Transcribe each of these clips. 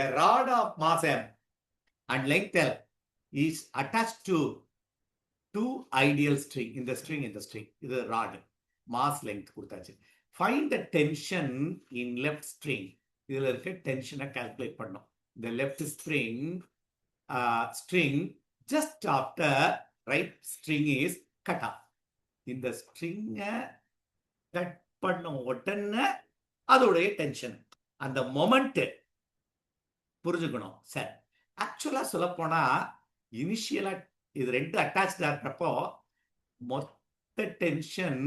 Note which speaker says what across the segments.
Speaker 1: A rod of mass m and length L is attached to two ideal string. In the string, இது rod, mass length கொடுத்தாச்சு. Find the tension in left string. இதுல இருக்க டென்ஷனை calculate பண்ணோம். The left string just after right string is cut off. இந்த ஸ்ட்ரிங்கை cut பண்ண உடனே அதோடைய டென்ஷன், அந்த மொமெண்ட் புரிஞ்சுக்கணும். சரி, ஆக்சுவலா சொல்ல போனா இனிஷியலா இது ரெண்டு அட்டாச்டா இருக்கிறப்போ மொத்த டென்ஷன்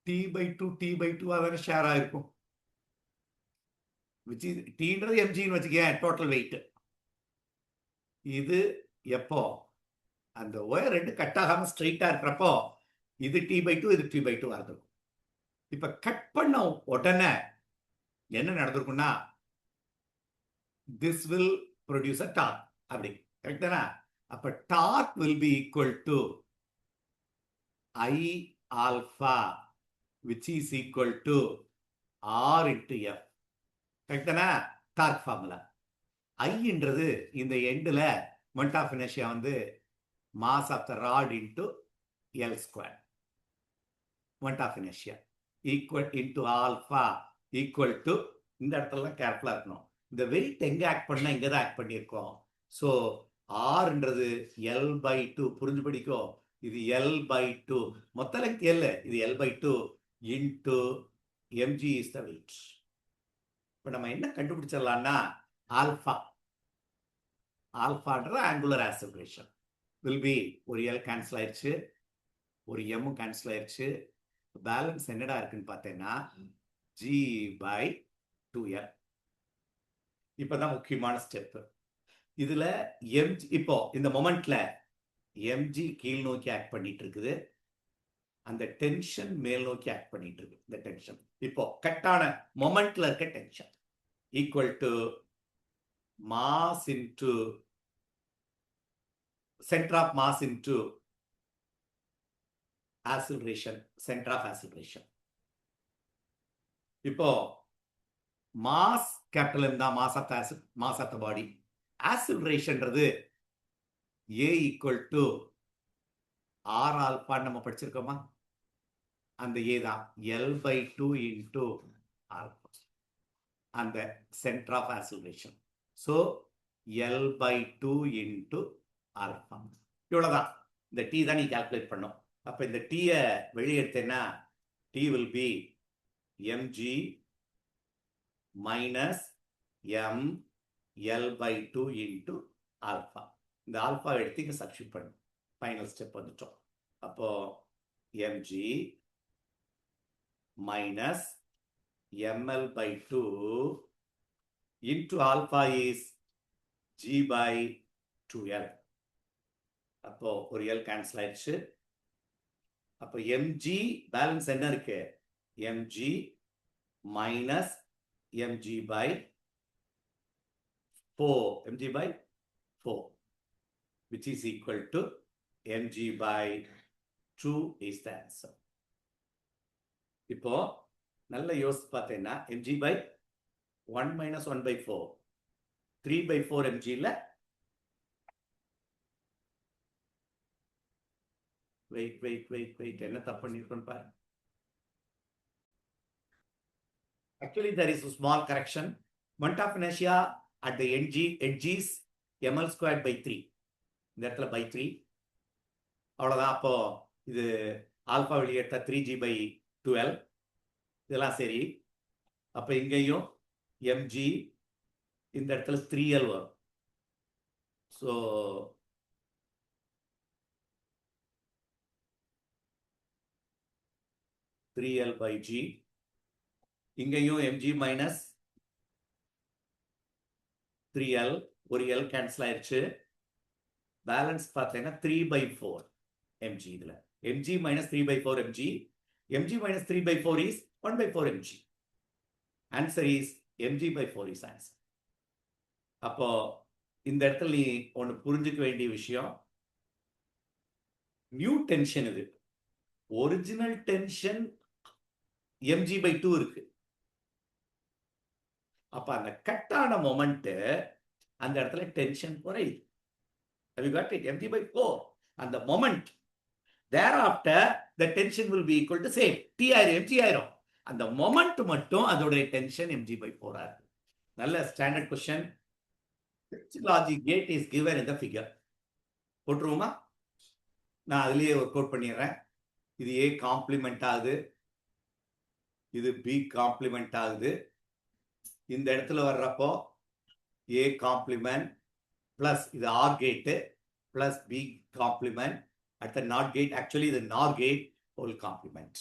Speaker 1: T/2 T/2 அதான ஷேர் ஆயிருக்கும். டீன்றது எம்ஜின்னு வச்சுக்கேன், டோட்டல் வெயிட். இது எப்போ அந்த ஒயர் ரெண்டு கட் ஆகாம ஸ்ட்ரெயிட்டா இருக்கிறப்போ இது T/2 இது T/2 இருந்திருக்கும். இப்ப கட் பண்ண உடனே என்ன நடந்திருக்கும்னா this will produce a torque. அப்படி கரெக்ட் தானே? அப்ப dark will be equal to I alpha which is equal to R into F. Correct தானே? Torque formula. ஐன்றது இந்த எண்டில் மொமெண்ட் ஆஃப் இனர்ஷியா வந்து mass of the rod into L square. Moment of inertia equal into alpha equal to, இந்த இடத்துல கேர்ஃபுல்லாக இருக்கணும், இந்த வெயிட் எங்கே ஆக்ட் பண்ணால் இங்கே தான் ஆக்ட் பண்ணியிருக்கோம். ஸோ ஆர்ன்றது L/2 புரிஞ்சு படிக்கோ. இது L/2 மொத்த லெங்க் L, இது L/2 into mg is the weight. இப்போ நம்ம என்ன கண்டுபிடிச்சிடலாம்னா ஆல்ஃபான்ற ஆங்குலர் ஆக்சிலரேஷன் வில் பி, ஒரு L கேன்சல் ஆயிடுச்சு, ஒரு M கேன்சல் ஆயிடுச்சு. பேலன்ஸ் என்னடா இருக்குன்னு பார்த்தேன்னா g/2L. இப்பதான் முக்கியமான ஸ்டெப். இதுல mg இப்போ இந்த மொமெண்ட்ல mg கீழ் நோக்கி ஆக்ட் பண்ணிட்டு இருக்குது, அந்த டென்ஷன் மேல் நோக்கி ஆக்ட் பண்ணிட்டு இருக்கு. இந்த டென்ஷன் இப்போ கட்டான மொமெண்ட்ல இருக்க tension equal to mass into centre of mass into acceleration, centre of acceleration. இப்போ மாஸ் கேபிட்டல் M தான் மாஸ் ஆஃப் த பாடி. ஆக்சிலரேஷன்ன்றது A equal to R alpha நம்ம படிச்சிருக்கோமா? அந்த A தான் L/2 இன்டு ஆல்பா, அந்த centre of acceleration. So L/2 into alpha. இவ்வளவுதான். இந்த T தான் நீ கால்குலேட் பண்ணும். அப்ப இந்த T-யை வெளியே எடுத்தேன்னா T will be mg minus M L/2 into alpha. இந்த ஆல்பா எடுத்து இங்க சப்ஸ்டிட்யூட் பண்ணும். ஃபைனல் ஸ்டெப் வந்துட்டோம். அப்போ mg minus ml/2 into alpha is g/2L. அப்போ ஒரு L கேன்சல் ஆயிடுச்சு. அப்போ mg பேலன்ஸ் என்ன இருக்கு? mg minus mg/4 which is equal to mg/2 is the answer. இப்போ நல்ல யோசிச்சு பார்த்தேன்னா mg/1 minus 1/4 3/4 mg இல்ல? வெயிட் என்ன தப்பு பண்ணிருக்கோம் பாரு. Actually, there is a small correction. Moment of inertia at the edges ml squared by 3. இந்த இடத்துல by 3. அவ்வளோதான். அப்போ இது ஆல்பா வெளியேற்ற 3g/2L. இதெல்லாம் சரி. அப்போ இங்கேயும் mg இந்த இடத்துல 3L வரும். ஸோ (3L/g) இங்கேயும் mg மைனஸ் 3L, ஒரு L கேன்சல் ஆயிடுச்சு. பேலன்ஸ் பார்த்தீங்கன்னா 3/4 mg. இதுல mg minus 3/4 mg. mg minus 3/4 is 1/4 mg. Answer is mg/4 is answer. அப்போ இந்த இடத்துல நீ ஒன்று புரிஞ்சுக்க வேண்டிய விஷயம், நியூ டென்ஷன் இது. ஒரிஜினல் டென்ஷன் mg/2 இருக்கு. அப்ப அந்த கட்டான மொமெண்ட் அந்த இடத்துல டென்ஷன் குறையுது. Have you got it? mg/4 அந்த moment thereafter the tension will be equal to same t ஆயிரும் mg ஆயிரும். அந்த மொமெண்ட் மட்டும் அதோட டென்ஷன் mg/4 ஆகும். நல்ல standard question. Logic gate is given in the figure. போட்டுருவோமா? நான் அதுலயே ஒர்க் அவுட் பண்ணிடுறேன். இது A காம்ப்ளிமெண்ட் ஆகுது, இது B காம்ப்ளிமெண்ட் ஆகுது. இந்த இடத்துல வர்றப்போ A காம்ப்ளிமெண்ட் பிளஸ் இது ஆர் கேட்டு பிளஸ் B காம்ப்ளிமெண்ட். அடுத்த நாட் கேட், ஆக்சுவலி இது நார் கேட் ஹோல் காம்ப்ளிமெண்ட்.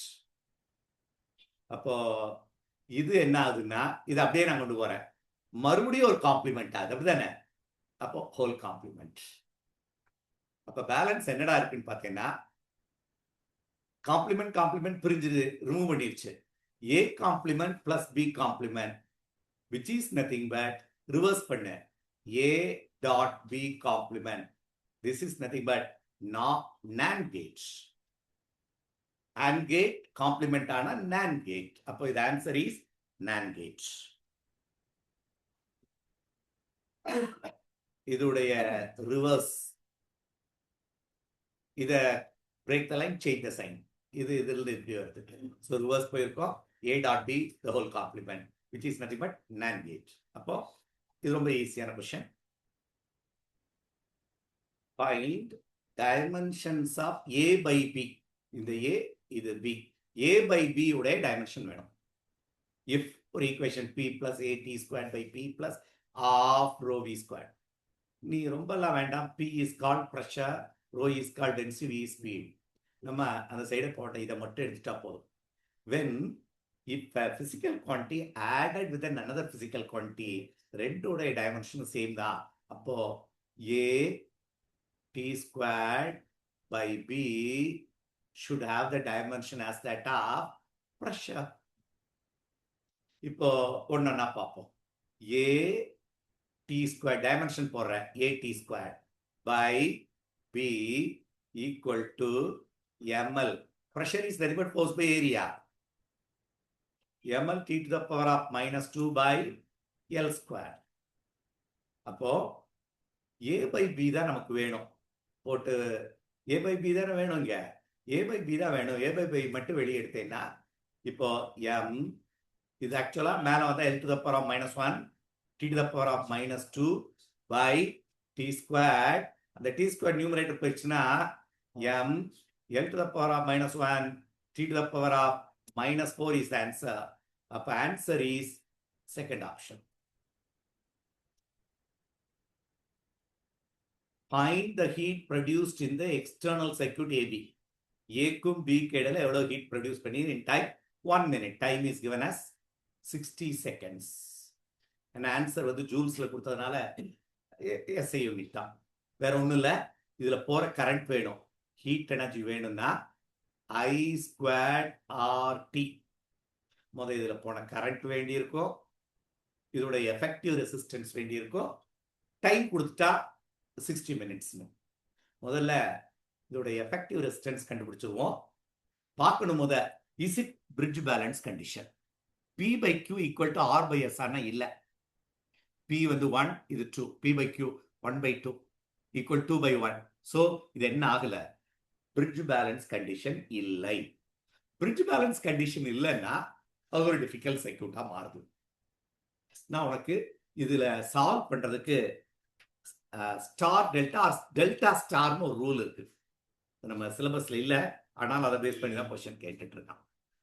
Speaker 1: அப்போ இது என்ன ஆகுதுன்னா இது அப்படியே நான் கொண்டு போறேன், மறுபடியும் ஒரு காம்ப்ளிமெண்ட் ஆகுது, அப்படிதானே? அப்போ ஹோல் காம்ப்ளிமெண்ட். அப்ப பேலன்ஸ் என்னடா இருக்குன்னு பாத்தீங்கன்னா காம்ப்ளிமெண்ட் காம்ப்ளிமெண்ட் பிரிஞ்சு ரிமூவ் பண்ணிருச்சு. A complement plus B complement which is nothing but reverse பண்ணு A dot B complement. This is nothing but NAND gate. AND gate complement ஆன NAND gate. அப்போ இது answer is NAND gate. இதுடைய reverse. இத break the line, change the sign. இது இதிலிருந்து இப்படி வருது. So reverse போயிருக்கோம். A dot B the whole complement which is nothing but NAND gate. அப்போ இது ரொம்ப ஈஸியான question. Find dimensions of A by B. இந்த A, இது B. A by B உடைய dimension வேணும். If ஒரு equation P plus AT squared by P plus half rho V squared. நீ ரொம்பலாம் வேண்டாம். P is called pressure, rho is called density, V is speed. நம்ம அந்த சைடை போட்ட இதை மட்டும் எடுத்துட்டா போதும். When if a physical quantity added with another physical quantity, ரெண்டோடைய dimension same தான். அப்போ A T squared by B should have the dimension as that of pressure. இப்போ ஒண்ணா பார்ப்போம். A T squared dimension போடுறேன். A T squared by B equal to ml. Pressure is nothing but force by area. ml T to the power of minus 2 by L squared. அப்போ A by B தான் நமக்கு வேணும். போட்டு A by B தானே வேணும். இங்க A by B தான் வேணும். A by B மட்டும் வெளியே எடுத்தேன்னா இப்போ M இது ஆக்சுவலா மேல வந்தா L to the power of minus 1 T to the power of minus 2 by T squared. அந்த T squared numerator போயிடுச்சுன்னா M L to the power of minus 1 T to the power of minus 4 is the answer. அப்ப answer is second option. Find the heat produced in the external circuit AB. A-க்கும் B-க்கு இடையில எவ்வளவு heat produce பண்ணி in time 1 minute. Time is given as 60 seconds. And answer வந்து ஜூல்ஸ்ல கொடுத்ததுனால SI unit தான். வேற ஒண்ணும் இல்ல. இதுல போற கரண்ட் வேணும், ஹீட் எனர்ஜி வேணும்னா I squared RT. முதல்ல இதுல போன கரண்ட் வேண்டி இருக்கும், இதோட எஃபெக்டிவ் ரெசிஸ்டன்ஸ் வேண்டி இருக்கும். டைம் கொடுத்துட்டா 60 minutes. முதல்ல இதோட எஃபெக்டிவ் ரெசிஸ்டன்ஸ் கண்டுபிடிச்சிருவோம். பார்க்கணும் முத is it bridge balance condition. P by Q equal to R by S ஆனா இல்ல. P வந்து 1, இது 2. P by Q 1 by 2 equal 2 by 1. So இது என்ன ஆகல? பிரிட்ஜ் பேலன்ஸ் கண்டிஷன் இல்லை. பிரிட்ஜ் பேலன்ஸ் கண்டிஷன் இல்லைன்னா அது ஒரு டிஃபிகல்ட் சர்க்யூட்டா மாறுது. நான் உனக்கு இதுல சால்வ் பண்றதுக்கு ஸ்டார் டெல்டா டெல்டா ஸ்டார்னு ஒரு ரூல் இருக்கு. நம்ம சிலபஸ்ல இல்ல, ஆனால் அதை பேஸ் பண்ணி தான் क्वेश्चन கேட்டுட்டு இருக்கான்.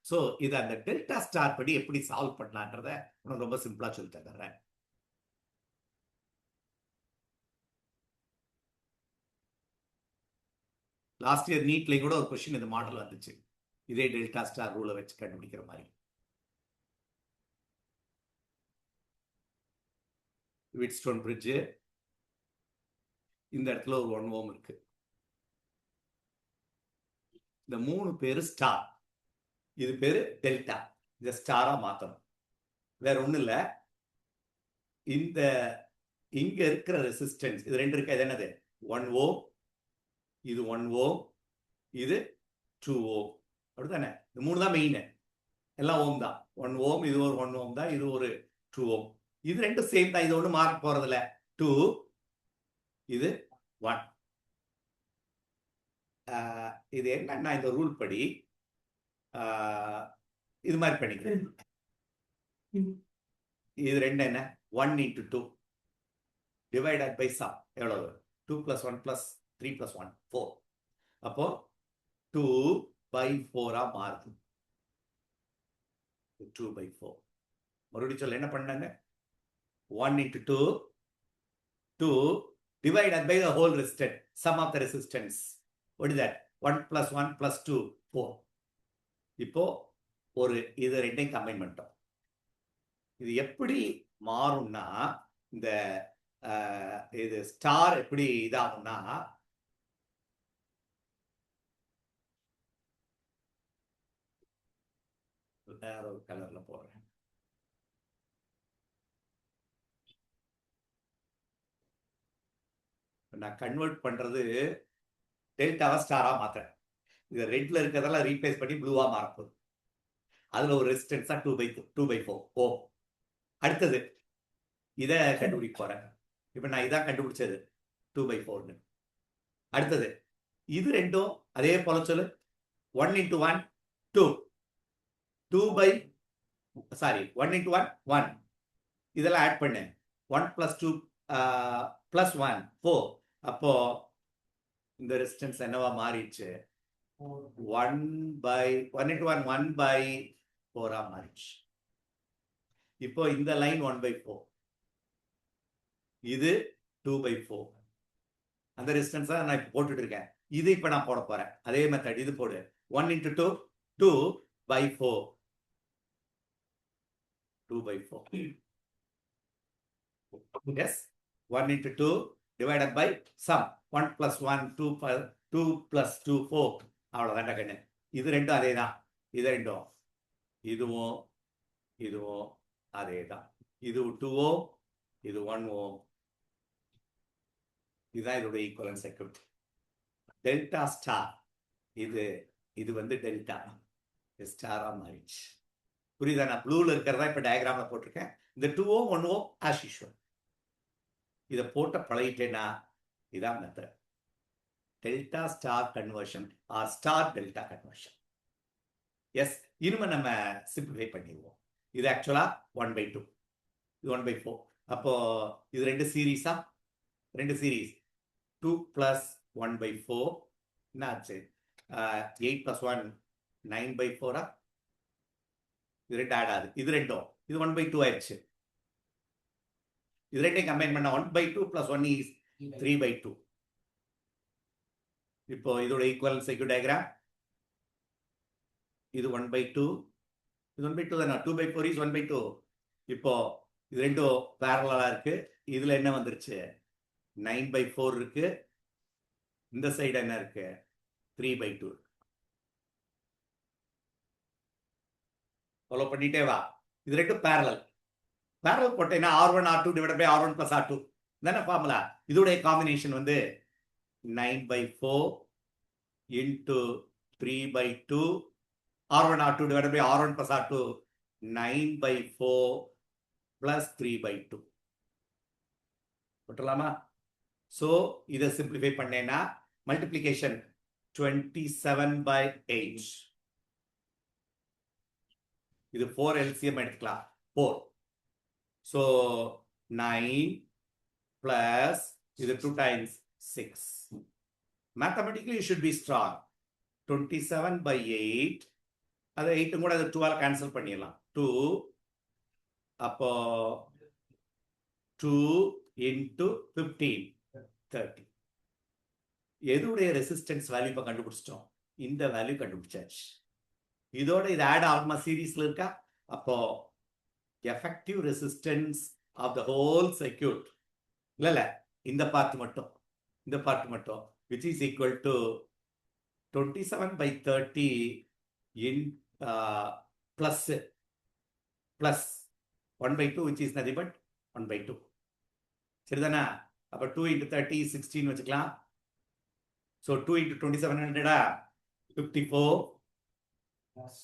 Speaker 1: ஸோ இது அந்த டெல்டா ஸ்டார் படி எப்படி சால்வ் பண்ணலான்றத உனக்கு ரொம்ப சிம்பிளா சொல்லி தர்றேன். லாஸ்ட் இயர் நீட்லையும் கூட ஒரு क्वेश्चन இந்த மாடல் வந்துச்சு, இதே டெல்டா ஸ்டார் ரூலை வச்சு கண்டுபிடிக்கிற மாதிரி. விட்ஸ்டோன் பிரிட்ஜ், இந்த இடத்துல ஒரு 1 ohm இருக்கு. இந்த 3 பேரு ஸ்டார், இது பேரு டெல்டா. இத ஸ்டாரா மாத்தணும். வேற ஒண்ணு இல்ல, இந்த இங்க இருக்கிற ரெசிஸ்டன்ஸ் இது ரெண்டு இருக்கு. இது என்னது? 1 ohm, இது 1 ohm, இது 2 ohm. அப்படித்தானே? இந்த 3 தான் மெயின், எல்லாம் ஓம் தான். 1 ohm, இது ஒரு 1 ohm தான், இது ஒரு 2 ohm. இது ரெண்டும் சேம் தான், இது ஒன்றும் மாற போறதில்ல. 2 இது 1. இது என்னன்னா இந்த ரூல் படி இது மாதிரி பண்ணிக்கிறேன். இது ரெண்டு என்ன 1 into 2 divided by sum எவ்வளவு 2 plus 1 plus 3 plus 1 4. அப்போ 2 by 4 மாறுது. 2 by 4 மறுபடியும் சொல்ல என்ன பண்ணாங்க 1 into 2 2 divided by the whole resistance, sum of the resistance. What is that? 1 plus 1 plus 2 4. இப்போ ஒரு இது ரெண்டையும் கம்பைன் பண்ணிட்டோம். இது எப்படி மாறும்னா இந்த இது ஸ்டார் எப்படி இதாகும்னா வேற ஒரு கலர்ல போடுறேன். நான் கன்வெர்ட் பண்றது டெல்டாவை ஸ்டாரா மாத்துறேன். இது ரெட்ல இருக்கிறதெல்லாம் ரீப்ளேஸ் பண்ணி ப்ளூவா மாறப்போகுது. அதுல ஒரு ரெசிஸ்டன்ஸா 2/4 ஓ. அடுத்தது இதை கண்டுபிடிக்க போறேன். இப்ப நான் இதான் கண்டுபிடிச்சது 2/4. அடுத்தது இது ரெண்டும் அதே போல சொல்லு 1 into 1 2 1 into 1 1. இதெல்லாம் ஆட் பண்ணு 1 plus 2 plus 1 4. அப்போ இந்த ரெசிஸ்டன்ஸ் என்னவா மாறிடுச்சு 1 into 1 1/4 மாறிடுச்சு. இப்போ இந்த லைன் 1/4, இது 2/4. அந்த ரெசிஸ்டன்ஸ் நான் இப்போ போட்டுட்டு இருக்கேன். இது இப்ப நான் போட போறேன் அதே மெத்தட். இது போடு 1 into 2 2/4 2/4. Yes, 1 into 2 divided by sum 1 plus 1 2 plus 2 4. அவ்வளவுதான் கண்ணு. இது ரெண்டும் அதே தான். இது ரெண்டும் இதுவும் இதுவும் அதே தான். இது 2 ohm, இது 1 ohm. இதுதான் இதோட ஈக்குவலன்ட் சர்க்யூட். டெல்டா ஸ்டார் இது வந்து டெல்டா ஸ்டாரா மாறிடுச்சு. புரியுதா? நான் ப்ளூல இருக்கிறதா இப்ப டயக்ராம்ல போட்டிருக்கேன். இந்த 2 ohm 1 ohm as usual. இதை போட்ட பழகிட்டேன்னா இதான் method. Delta star conversion or star delta conversion. Yes, இனிமே நம்ம சிம்பிளிஃபை பண்ணிடுவோம். இது ஆக்சுவலா 1/2, இது 1/4. அப்போ இது ரெண்டு சீரீஸா, ரெண்டு சீரீஸ் 2 plus 1/4 என்ன ஆச்சு 8 plus 1 9/4. இது ரெண்டு ஆட் ஆகுது. இது ரெண்டும் இது 1/2 ஆயிடுச்சு. இது ரெண்டையும் கம்பைன் பண்ண 1/2 plus 1 is 3/2. இப்போ இதோட ஈக்குவலன்ட் சர்க்யூட் டயக்ராம் இது 1/2, இது 1/2 தானே. 2/4 is 1/2. இப்போ இது ரெண்டும் பேரலா இருக்கு. இதுல என்ன வந்துருச்சு 9/4 இருக்கு. இந்த சைடு என்ன இருக்கு 3/2. ஃபாலோ பண்ணிட்டே வா. இது ரெண்டும் பேரலல் போட்டேன்னா R1 R2 divided by R1 plus R2 தானே ஃபார்முலா. இதோடைய காம்பினேஷன் வந்து 9/4 into 3/2 R1 R2 divided by R1 plus R2 9/4 plus 3/2 போட்டலாமா? So இதை சிம்பிளிஃபை பண்ணேன்னா மல்டிப்ளிகேஷன் 27/8. இது 4 LCM எடுத்துக்கலாம் 4. So 9 plus இது 2 times 6. Mathematically you should be strong. 27/8. அது 8 கூட அது 2 கேன்சல் பண்ணிடலாம். 2 அப்போ 2 into 15 30. எதுடைய ரெசிஸ்டன்ஸ் வேல்யூ இப்ப கண்டுபிடிச்சிட்டோம். இந்த வேல்யூ கண்டுபிடிச்சாச்சு. இதோட இது ஆட் ஆகுமா சீரீஸ்ல இருக்கா? அப்போ effective resistance of the whole circuit இல்ல இந்த பார்ட் மட்டும் which is equal to 27/30 in plus 1/2 which is nothing but 1/2. சரிதானா? அப்ப 2 into 30 16 வச்சுக்கலாம். So 2 into 2700 54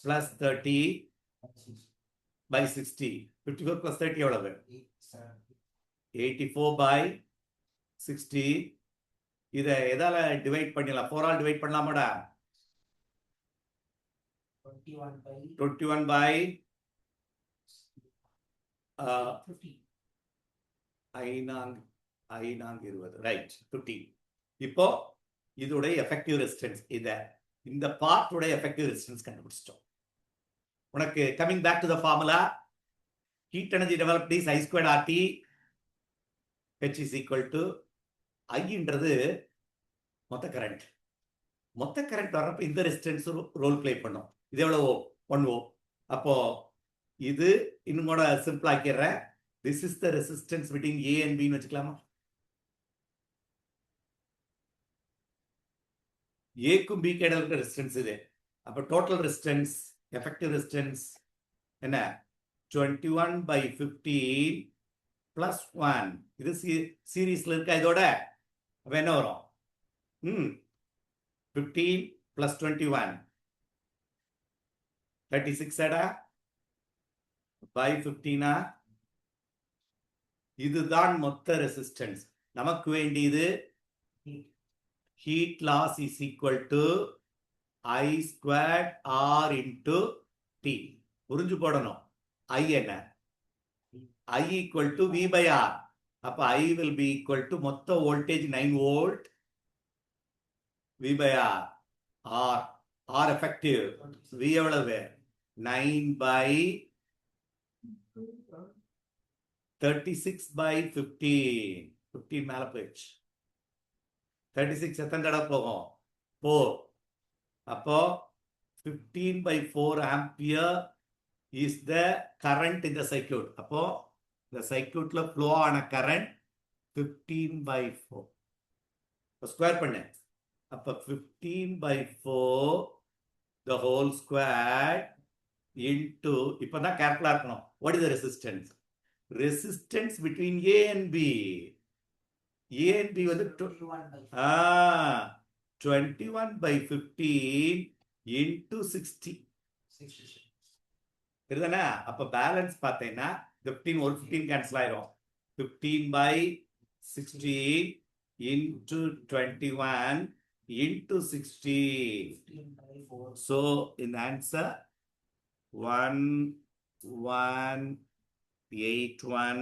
Speaker 1: plus 30 by 60. 54 plus 30 எவ்வளவு? 84 by 60. இதை எதால டிவைட் பண்ணிடலாம்? 4 ஆல் டிவைட் பண்ணலாமாடா? 21 by 20 right 50. இப்போ இதோடைய எஃபெக்டிவ் ரெசிஸ்டன்ஸ் இந்த பார்ட்டோட எஃபெக்டிவ் ரெசிஸ்டன்ஸ் கண்டுபிடிச்சிட்டோம். உனக்கு coming back to the formula, heat energy developed is I squared RT, H is equal to ஐன்றது மொத்த கரண்ட். மொத்த கரண்ட் வர்றப்ப இந்த ரெசிஸ்டன்ஸ் ரோல் பிளே பண்ணும். இது எவ்வளவு? 1 ஓம். அப்போ இது இன்னும் கூட சிம்பிள் ஆக்கிடுறேன். This is the resistance between A and B ன்னு வச்சுக்கலாமா? ஏக்கும் பி இடையில இருக்கிற ரெசிஸ்டன்ஸ் இது. அப்ப டோட்டல் ரெசிஸ்டன்ஸ், எஃபெக்டிவ் ரெசிஸ்டன்ஸ் என்ன? 21 by 15 plus 1. இது சீரீஸ்ல இருக்கா இதோட? அப்ப என்ன வரும்? 15 plus 21 36 அடா by 15. இதுதான் மொத்த ரெசிஸ்டன்ஸ். நமக்கு வேண்டியது heat loss is equal to I squared R into T. புரிஞ்சு போடணும். I என்ன? I equal to V by R. அப்ப I will be equal to மொத்த voltage 9 volt V by R. R effective. V எவ்வளவு? 9 by 36 by 15. 15 மேல போயிடுச்சு. 36 எத்தனை தடவை போகும்? 4. அப்போ 15 by 4 ampere is the current in the circuit. அப்போ இந்த சர்க்யூட்ல ஃப்ளோ ஆன கரண்ட் 15 by 4. ஸ்கொயர் பண்ணு. அப்ப 15 by 4 the whole square into, இப்பதான் கேர்ஃபுல்லா இருக்கணும். What is the resistance? Resistance between A and B. A and B வந்து 21 by 15 into 60. சரிதானே? அப்ப பேலன்ஸ் பார்த்தீங்கன்னா 15 ஒரு 15 கேன்சல் ஆயிரும். 15 by 60 into 21 into 60. So in the answer 1181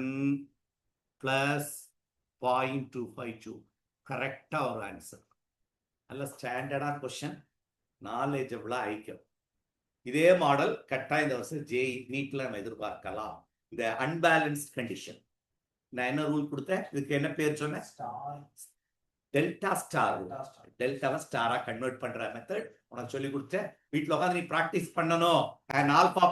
Speaker 1: plus 0.252. கரெக்டா ஒரு ஆன்சர். நல்ல ஸ்டாண்டர்டான கொஸ்டின், நாலேஜபிளா ஐக்கும். இதே மாடல் கட்டாயம் இந்த வருஷம் ஜேஇ நீட்ல நம்ம எதிர்பார்க்கலாம். இந்த அன்பேலன்ஸ்ட் கண்டிஷன் நான் என்ன ரூல் கொடுத்தேன்? இதுக்கு என்ன பேர் சொன்னேன்? Delta star. டெல்டாவை ஸ்டாரா கன்வெர்ட் பண்ற மெத்தட் உனக்கு சொல்லி கொடுத்தேன். வீட்டில் உட்காந்து நீ பிராக்டிஸ் பண்ணணும். an alpha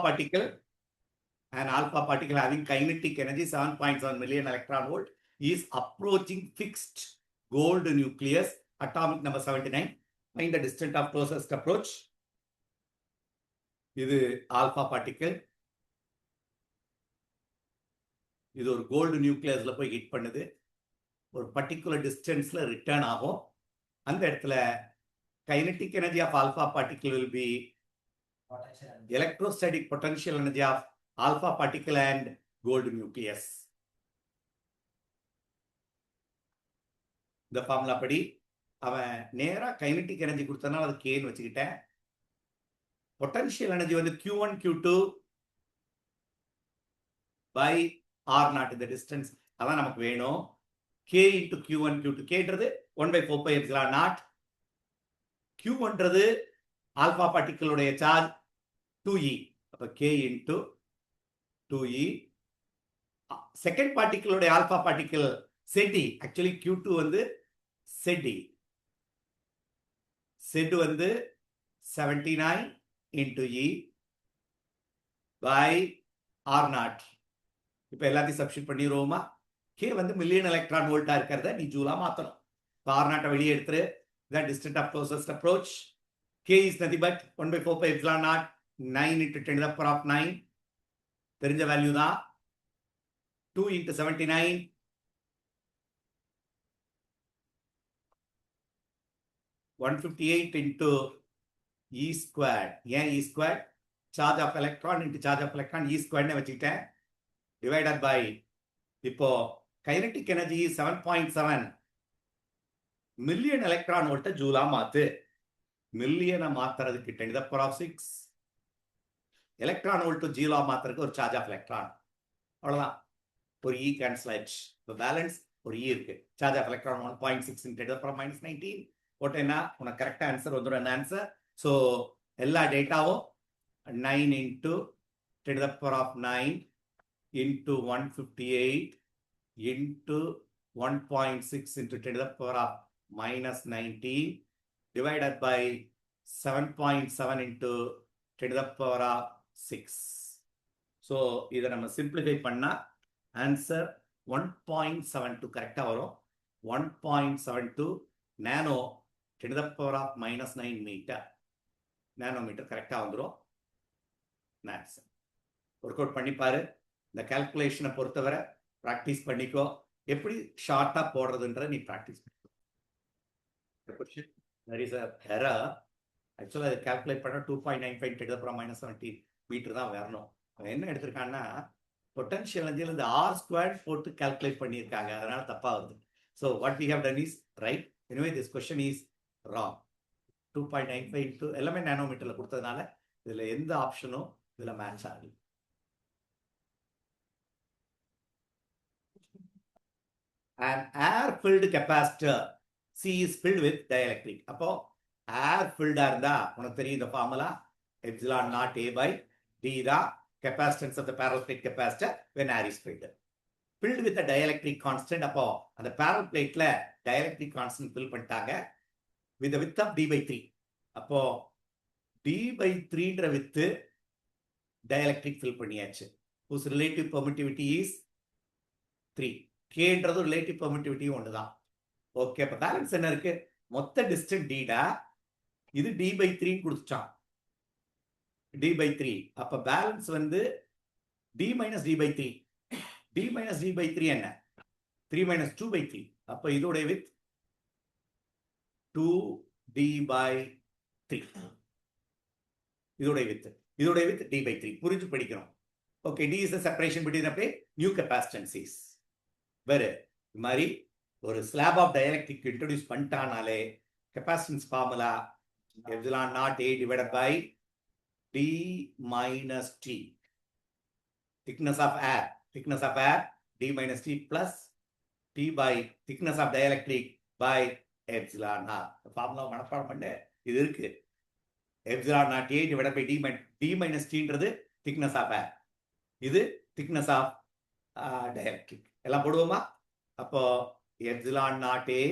Speaker 1: particle having kinetic energy 7.7 million electron volt is approaching fixed gold nucleus, atomic number 79. Find the distance of closest approach. இது ஆல்பா பார்ட்டிக்கல். இது ஒரு கோல்டு நியூக்ளியஸ்ல போய் ஹிட் பண்ணுது. ஒரு பர்டிகுலர் டிஸ்டன்ஸ்ல ரிட்டர்ன் ஆகும். அந்த இடத்துல kinetic energy of alpha particle will be electrostatic potential energy of alpha particle and gold nucleus. இந்த ஃபார்முலா படி அவன் நேரா கைனடிக் எனர்ஜி கொடுத்தனால அது கேன்னு வச்சுக்கிட்டேன். பொட்டன்ஷியல் எனர்ஜி வந்து Q1 Q2 by R0 இந்த டிஸ்டன்ஸ் அதான் நமக்கு வேணும். K into Q1 Q2. Kன்றது 1/4πε0. Q1ன்றது ஆல்பா பார்ட்டிகளுடைய சார்ஜ் 2e. அப்ப K into 2e. செகண்ட் பார்ட்டிகளுடைய alpha particle ZD. Actually Q2 வந்து ZD. Z வந்து 79 into E by R0. இப்ப எல்லாத்தையும் சப்ஸ்டிட் பண்ணிடுவோமா? K வந்து மில்லியன் எலக்ட்ரான் வோல்ட்டா இருக்கிறத நீ ஜூலா மாத்தணும். R0 வெளியே எடுத்துரு. that distance of closest approach. K is nothing but 1/4πε0 9 into 10 to the power of 9. தெரிஞ்ச வேல்யூ தான். 2 into 79 158 into E squared. ஏன் E squared? Charge of electron into charge of electron E ஸ்கொயர்னு வச்சுக்கிட்டேன், டிவைடட் பை இப்போ kinetic energy 7.7 million electron வோல்ட்டை ஜூலா மாத்து. மில்லியனை மாத்துறதுக்கு 10 to the power of 6 electron volt to ஜூலா மாத்துறதுக்கு ஒரு சார்ஜ் ஆஃப் எலக்ட்ரான். அவ்வளவுதான். ஒரு இ கேன்சல் ஆயிடுச்சு. இப்போ பேலன்ஸ் ஒரு இ இருக்கு. Charge of electron 1.6 into 10 to the power minus 19 போட்டேன்னா உனக்கு கரெக்டா ஆன்சர் வந்துடும். என்ன ஆன்சர்? ஸோ எல்லா டேட்டாவும் 9 into 10 to the power of 9 into 158 into 1.6 into 10 to the power of minus 19 divided by 7.7 into 10 to the power of 6. So இதை நம்ம simplify பண்ணா ஆன்சர் 1.72 கரெக்டா வரும். 1.72 nano 10 to the power of minus 9 metre nanometre கரெக்டா வந்துடும். Answer work out பண்ணிப்பாரு. இந்த கால்குலேஷனை பொறுத்தவரை ப்ராக்டிஸ் பண்ணிக்கோ. எப்படி ஷார்ட்டா போடுறதுன்ற நீ ப்ராக்டிஸ் பண்ணிக்கோ. there is a error. ஆக்சுவலாக அதை கால்குலேட் பண்ண 2.95 10 to the power minus 17 metre தான் வரணும். என்ன எடுத்திருக்காங்கன்னா பொட்டன்ஷியல் எனர்ஜியில் இந்த ஆர் ஸ்கொயர் போட்டு கால்குலேட் பண்ணியிருக்காங்க, அதனால தப்பா வருது. So what we have done is right. Anyway this question is wrong. 2.95 எல்லாமே நானோமீட்டர்ல கொடுத்ததுனால இதுல எந்த ஆப்ஷனும் இதுல மேட்ச் ஆகுது. An air-filled capacitor C is filled with dielectric. அப்போ air filled இருந்தா உனக்கு தெரியும் இந்த formula epsilon naught A by D தான் capacitance of the parallel plate capacitor when air is filled. Filled with a dielectric constant. அப்போ அந்த parallel plateல dielectric constant fill பண்ணிட்டாங்க with the width of D by 3. அப்போ D by 3ன்ற width dielectric fill பண்ணியாச்சு. whose relative permittivity is 3. Kன்றது relative permittivity ஒண்ணுதான். Okay, அப்ப balance என்ன இருக்கு? மொத்த டிஸ்டன்ஸ் டீடா, இது டி பை 3 கொடுத்துட்டான். D by 3. அப்ப பேலன்ஸ் வந்து d minus d by 3. D minus d by 3 என்ன? 3 மைனஸ் 2 பை 3. அப்ப இதோட வித் 2 டி பை 3. இதோட வித் டி பை 3. புரிஞ்சு படிக்கணும். Okay, D is the separation between the new capacitances. வேறு மாதிரி ஒரு ஸ்லாப் ஆஃப் டயலக்ட்ரிக் இன்ட்ரோடியூஸ் பண்ணிட்டானாலே capacitance formula epsilon naught A divided by D minus D thickness of air D minus D plus D by thickness of dielectric by epsilon naught. Formula மனப்பாடம் பண்ண இது இருக்கு. Epsilon naught A divided by D minus டின்றது thickness of air, இது thickness of dielectric. எல்லாம் போடுவோமா? அப்போ epsilon naught A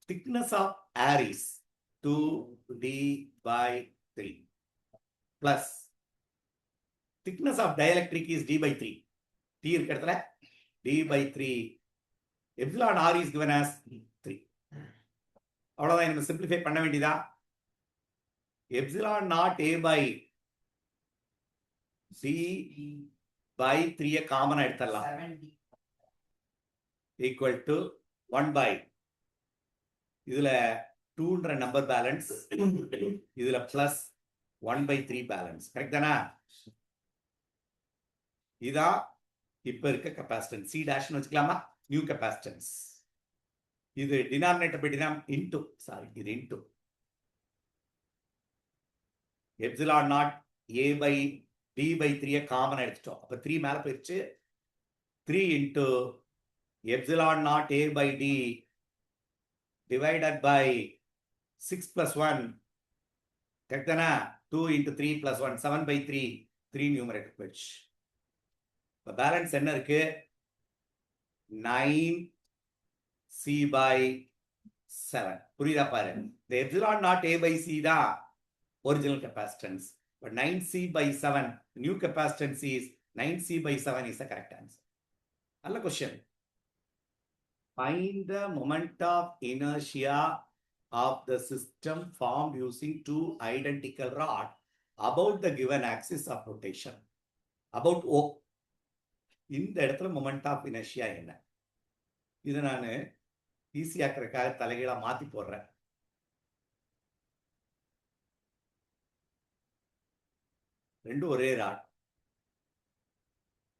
Speaker 1: thickness of air is 2d by 3 plus thickness of dielectric is d by 3. T இருக்க இடத்துல d by 3. epsilon r is given as 3. அவ்வளவுதான். நம்ம simplify பண்ண வேண்டியதா. epsilon naught A by d by 3 காமனா எடுத்துடலாம். equal to 1 by இதுல 2ன்ற நம்பர் பேலன்ஸ், இதுல பிளஸ் 1 by 3 பேலன்ஸ். கரெக்ட் தானா? இதா இப்ப இருக்க கெபாசிட்டன்ஸ். சி டாஷ்னு வச்சுக்கலாமா? New capacitance. இது டினாமினேட்டர் பை இன்டு, சாரி இது into epsilon naught A by d by 3 common எடுத்துட்டோம். அப்ப 3 மேல போயிடுச்சு. 3 into epsilon naught A by D divided by 6 plus 1. Correct na? 2 into 3 plus 1, 7 by 3. 3 numerator pitch. The balance என்ன இருக்கு? 9 C by 7. புரியுதா பாரு. The epsilon naught A by C தான் original capacitance. But 9C by 7, new capacitance is 9C by 7 is the correct answer. நல்ல question. Find the moment of inertia of the system formed using two identical rods about the given axis of rotation. About O. இந்த இடத்துல moment of inertia என்ன? இது நான் ஈஸியாக்கிறதுக்காக தலைகீழா மாத்தி போடுறேன். ரெண்டும் ஒரே ராட்.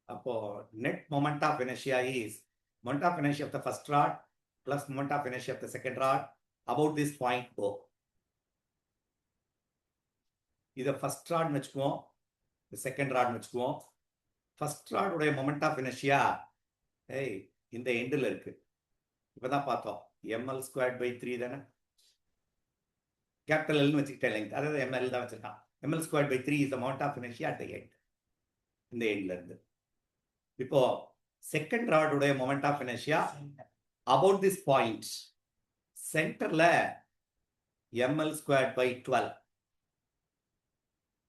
Speaker 1: அப்போ net moment of inertia is moment of inertia of the first rod plus moment of inertia of the second rod about this point O. இதை ஃபர்ஸ்ட் ராட்னு வச்சுக்குவோம், செகண்ட் ராட்னு வச்சுக்குவோம். ஃபர்ஸ்ட் ராடுடைய மொமெண்ட் ஆஃப் இனர்ஷியா இந்த எண்டில் இருக்கு. இப்பதான் பார்த்தோம் ml²/3 தானே, capital எல்னு வச்சுக்கிட்டேன் லெங்த், அதாவது ml தான் வச்சிருக்கான். ml²/3 is the moment of inertia at the end, இந்த எண்ட்ல இருந்து. இப்போ செகண்ட் ராடுடைய moment of inertia about this point சென்டர்ல ml²/12.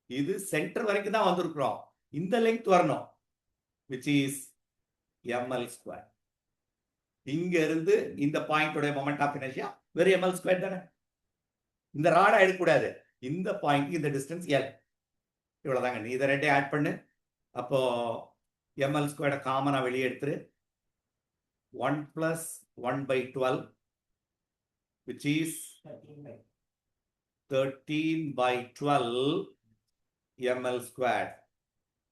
Speaker 1: இது சென்டர் வரைக்கும் தான் வந்திருக்கிறோம், இந்த லெங்த் வரணும், which is ml². இங்க இருந்து இந்த பாயிண்டோட மொமெண்ட் ஆஃப் இனர்ஷியா வெறும் ml² தானே. இந்த ராடை எடுக்கக்கூடாது, இந்த பாயிண்ட் இந்த டிஸ்டன்ஸ் L, இவ்வளவுதாங்க. நீ இதை ரெண்டே ஆட் பண்ணு. அப்போ ml² காமனா வெளியே எடுத்துரு. 1 + 1/12 which is 13/12 ml².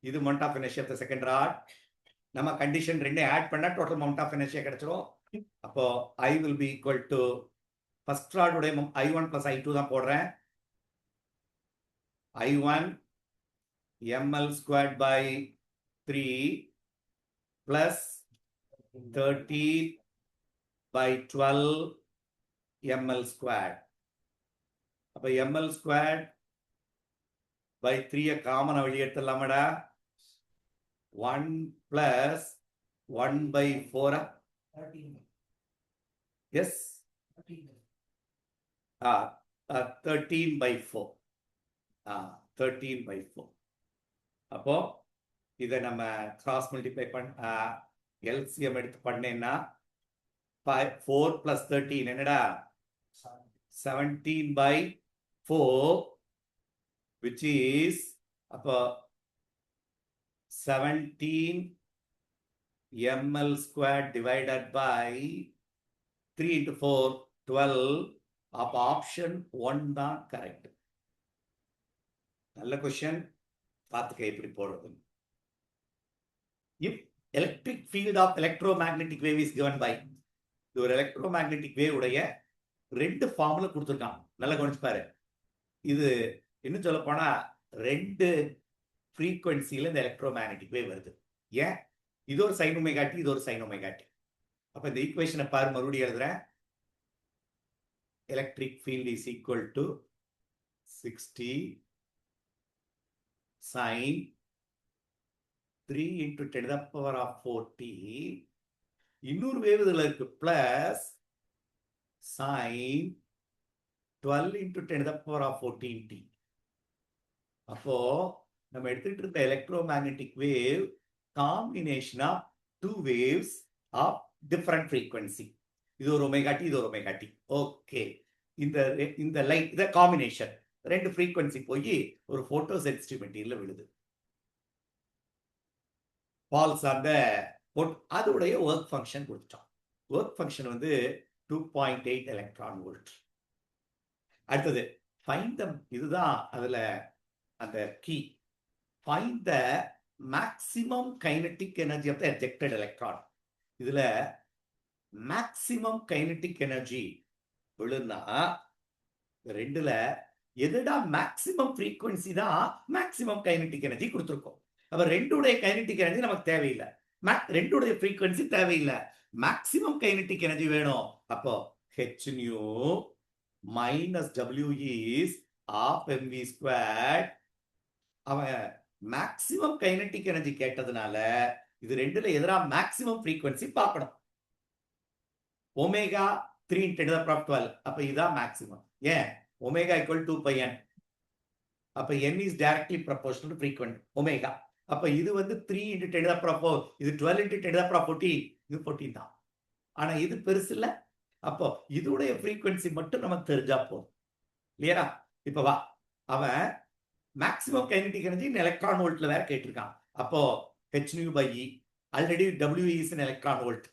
Speaker 1: இது moment of inertia of the second rod. நம்ம கண்டிஷன் ரெண்டே ஆட் பண்ணா டோட்டல் மொமெண்ட் ஆஃப் இனர்ஷியா கிடைச்சிரும். அப்போ I will be equal to first rod உடைய I1 + I2 தான் போடுறேன். I1 ml²/3 plus 13/12 ml². அப்ப ml²/3 காமனா வெளியே எடுத்துடலாமடா. 1 + 1/4. எஸ், 13/4. 13/4. அப்போ இதை நம்ம கிராஸ் மல்டிப்ளை எல்சிஎம் எடுத்து பண்ணேன்னா 4 + 13 என்னடா 17/4, which is அப்போ 17 ml² divided by 3 × 4 12. அப்போ ஆப்ஷன் 1 தான் கரெக்ட். நல்ல கொஸ்டின், பார்த்துக்க எப்படி போடுறது. If electric field of electromagnetic wave is given by, இது ஒரு எலக்ட்ரோமேக்னெட்டிக் வேவ் உடைய ரெண்டு ஃபார்முலா கொடுத்துருக்கான், நல்லா கவனிச்சு பாரு. இது இன்னும் சொல்ல போனா ரெண்டு ஃப்ரீக்வன்சியில இந்த எலக்ட்ரோமேக்னெட்டிக் வேவ் வருது. ஏன், இது ஒரு sin ωt, இது ஒரு sin ωt. அப்ப இந்த ஈக்குவேஷனை பாரு, மறுபடியும் எழுதுறேன். Electric field is equal to 60 sin 3 × 10⁻⁴. இன்னொரு வேவ் இதுல இருக்கு, பிளஸ் sin 12 × 10⁻⁴t. அப்போ நம்ம எடுத்துட்டு இருந்த electromagnetic wave combination of two waves of different frequency. இது ஒரு ωt, இது ஒரு ωt. ஓகே, இந்த லைட் இத காம்பினேஷன் ரெண்டு ஃப்ரீக்வன்சி போய் ஒரு போட்டோ சென்சிட்டிவ் மெட்டீரியல்ல விழுது. ஃபால்ஸ் அந்த அதோடைய ஒர்க் ஃபங்க்ஷன் கொடுத்துட்டோம். ஒர்க் ஃபங்க்ஷன் வந்து 2.8 எலக்ட்ரான் வோல்ட். அடுத்தது ஃபைண்ட் த, இதுதான் அதுல அந்த key, find the maximum kinetic energy of the ejected electron. இதுல மேக்ஸிமம் கைனடிக் எனர்ஜி விழுந்தா ரெண்டுல எதுடா மேக்ஸிமம் ஃப்ரீக்வன்சி தான் மேக்ஸிமம் கைனடிக் எனர்ஜி கொடுத்துருக்கோம். அப்ப ரெண்டுடைய கைனடிக் எனர்ஜி நமக்கு தேவையில்லை, ரெண்டுடைய ஃப்ரீக்வன்சி தேவையில்லை, மேக்ஸிமம் கைனடிக் எனர்ஜி வேணும். அப்போ hν minus W is half mv². அவன் மேக்ஸிமம் கைனடிக் எனர்ஜி கேட்டதுனால இது ரெண்டுல எதிரா மேக்ஸிமம் ஃப்ரீக்வன்சி பார்க்கணும். ஒமேகா 3 × 10⁻12. அப்ப இதுதான் மேக்ஸிமம். ஏன், ஒமேகா = 2πn. அப்ப n is directly proportional to frequency omega. அப்ப இது வந்து 3 × 10⁻4, இது 12 × 10⁻14, இது 14 தான். ஆனா இது பெருசு இல்ல. அப்போ இதோடைய ஃப்ரீக்வன்சி மட்டும் நமக்கு தெரிஞ்சா போதும், இல்லையா? இப்ப வா, அவன் மேக்ஸிமம் கைனடிக் எனர்ஜி எலக்ட்ரான் வோல்ட்ல வேற கேட்டிருக்கான். அப்போ hν/E, already W is in electron volt.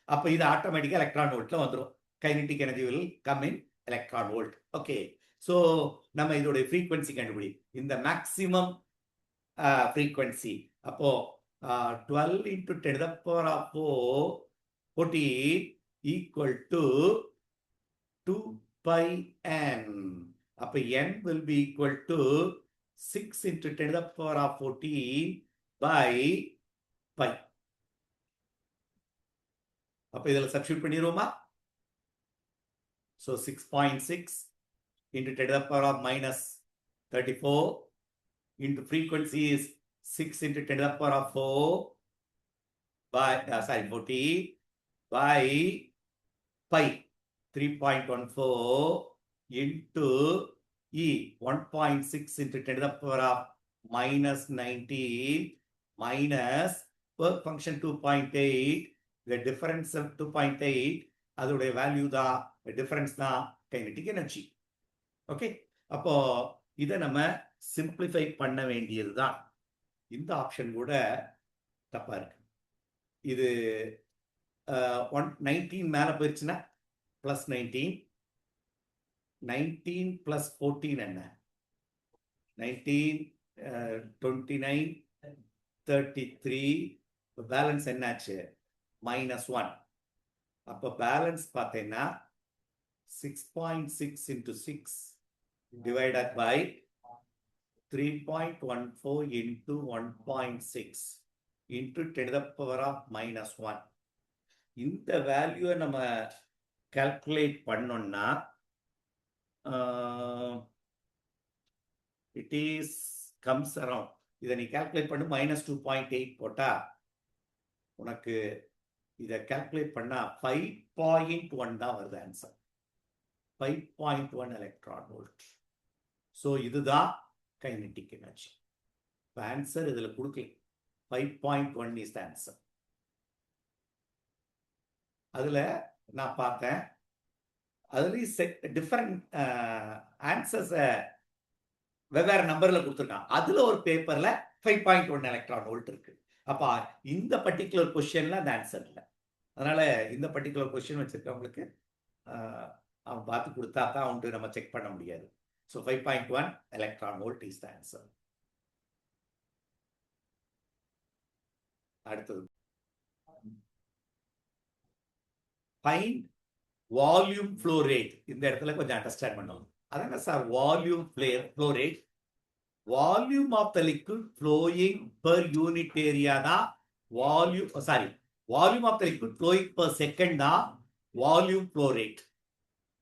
Speaker 1: அப்ப இது ஆட்டோமேட்டிக்கா எலக்ட்ரான் வோல்ட்ல வந்துடும். Kinetic energy will come in electron volt. Okay, so நம்ம இதோட ஃப்ரீக்வன்சி கண்டுபிடி. இந்த மேக்ஸிமம் frequency. அப்போ 12 into 10 to the power of 14 equal to 2 pi n. அப்போ n will be equal to 6 into 10 to the power of 14 by pi. அப்போ இதில் substitute பண்ணிடுவோமா? So 6.6 into 10 to the power of minus 34 into frequency is 6 into 10 to the power of 4 by 40 by pi 3.14 into E 1.6 into 10 to the power of minus 19 minus work function 2.8. The difference of 2.8 அதோடைய value தான், difference தான் kinetic energy. Okay, அப்போ இதை நம்ம simplify பண்ண வேண்டியது தான். இந்த ஆப்ஷன் கூட தப்பா இருக்கு. இது 19 மேல போயிருச்சுன்னா பிளஸ் 19 பிளஸ் 14 என்ன? 19 29 33 பேலன்ஸ் என்னாச்சு? -1. அப்போ பேலன்ஸ் பார்த்தீங்கன்னா 6.6 into 6 divided by 3.14 into 1.6 into 10 to the power of -1. இந்த வேல்யூவை நம்ம கால்குலேட் பண்ணோம்னா இட் இஸ் கம்ஸ் அரவுண்ட், இதை நீ கால்குலேட் பண்ணி -2.8 போட்டா உனக்கு இதை கால்குலேட் பண்ணா 5.1 தான் வருது ஆன்சர். 5.1 electron volt. ஸோ இதுதான் கைனடிக் எனர்ஜி. ஆன்சர் இதுல கொடுக்கல. 5.1 இஸ் த ஆன்சர். அதுல நான் பார்த்தேன், அதுலயும் டிஃபரெண்ட் ஆன்சர்ஸ் வெவ்வேறு நம்பர்ல கொடுத்துருக்கான். அதுல ஒரு பேப்பர்ல 5.1 எலக்ட்ரான் வோல்ட் இருக்கு. அப்ப இந்த பர்டிகுலர் கொஸ்டின்ல அந்த ஆன்சர் இல்லை. அதனால இந்த பர்டிகுலர் கொஸ்டின் வச்சிருக்கவங்களுக்கு அவன் பார்த்து கொடுத்தா தான் அவன்ட்டு நம்ம செக் பண்ண முடியாது. So 5.1 electron volt is the answer. அடுத்தது ஃபைண்ட் வால்யூம் ஃப்ளோ ரேட். இந்த இடத்துல கொஞ்சம் அண்டர்ஸ்டாண்ட் பண்ணணும். அதாங்க sir volume flow rate. Volume of the liquid flowing per unit area தான் volume. Sorry, volume of the liquid flowing per second தான் volume flow rate.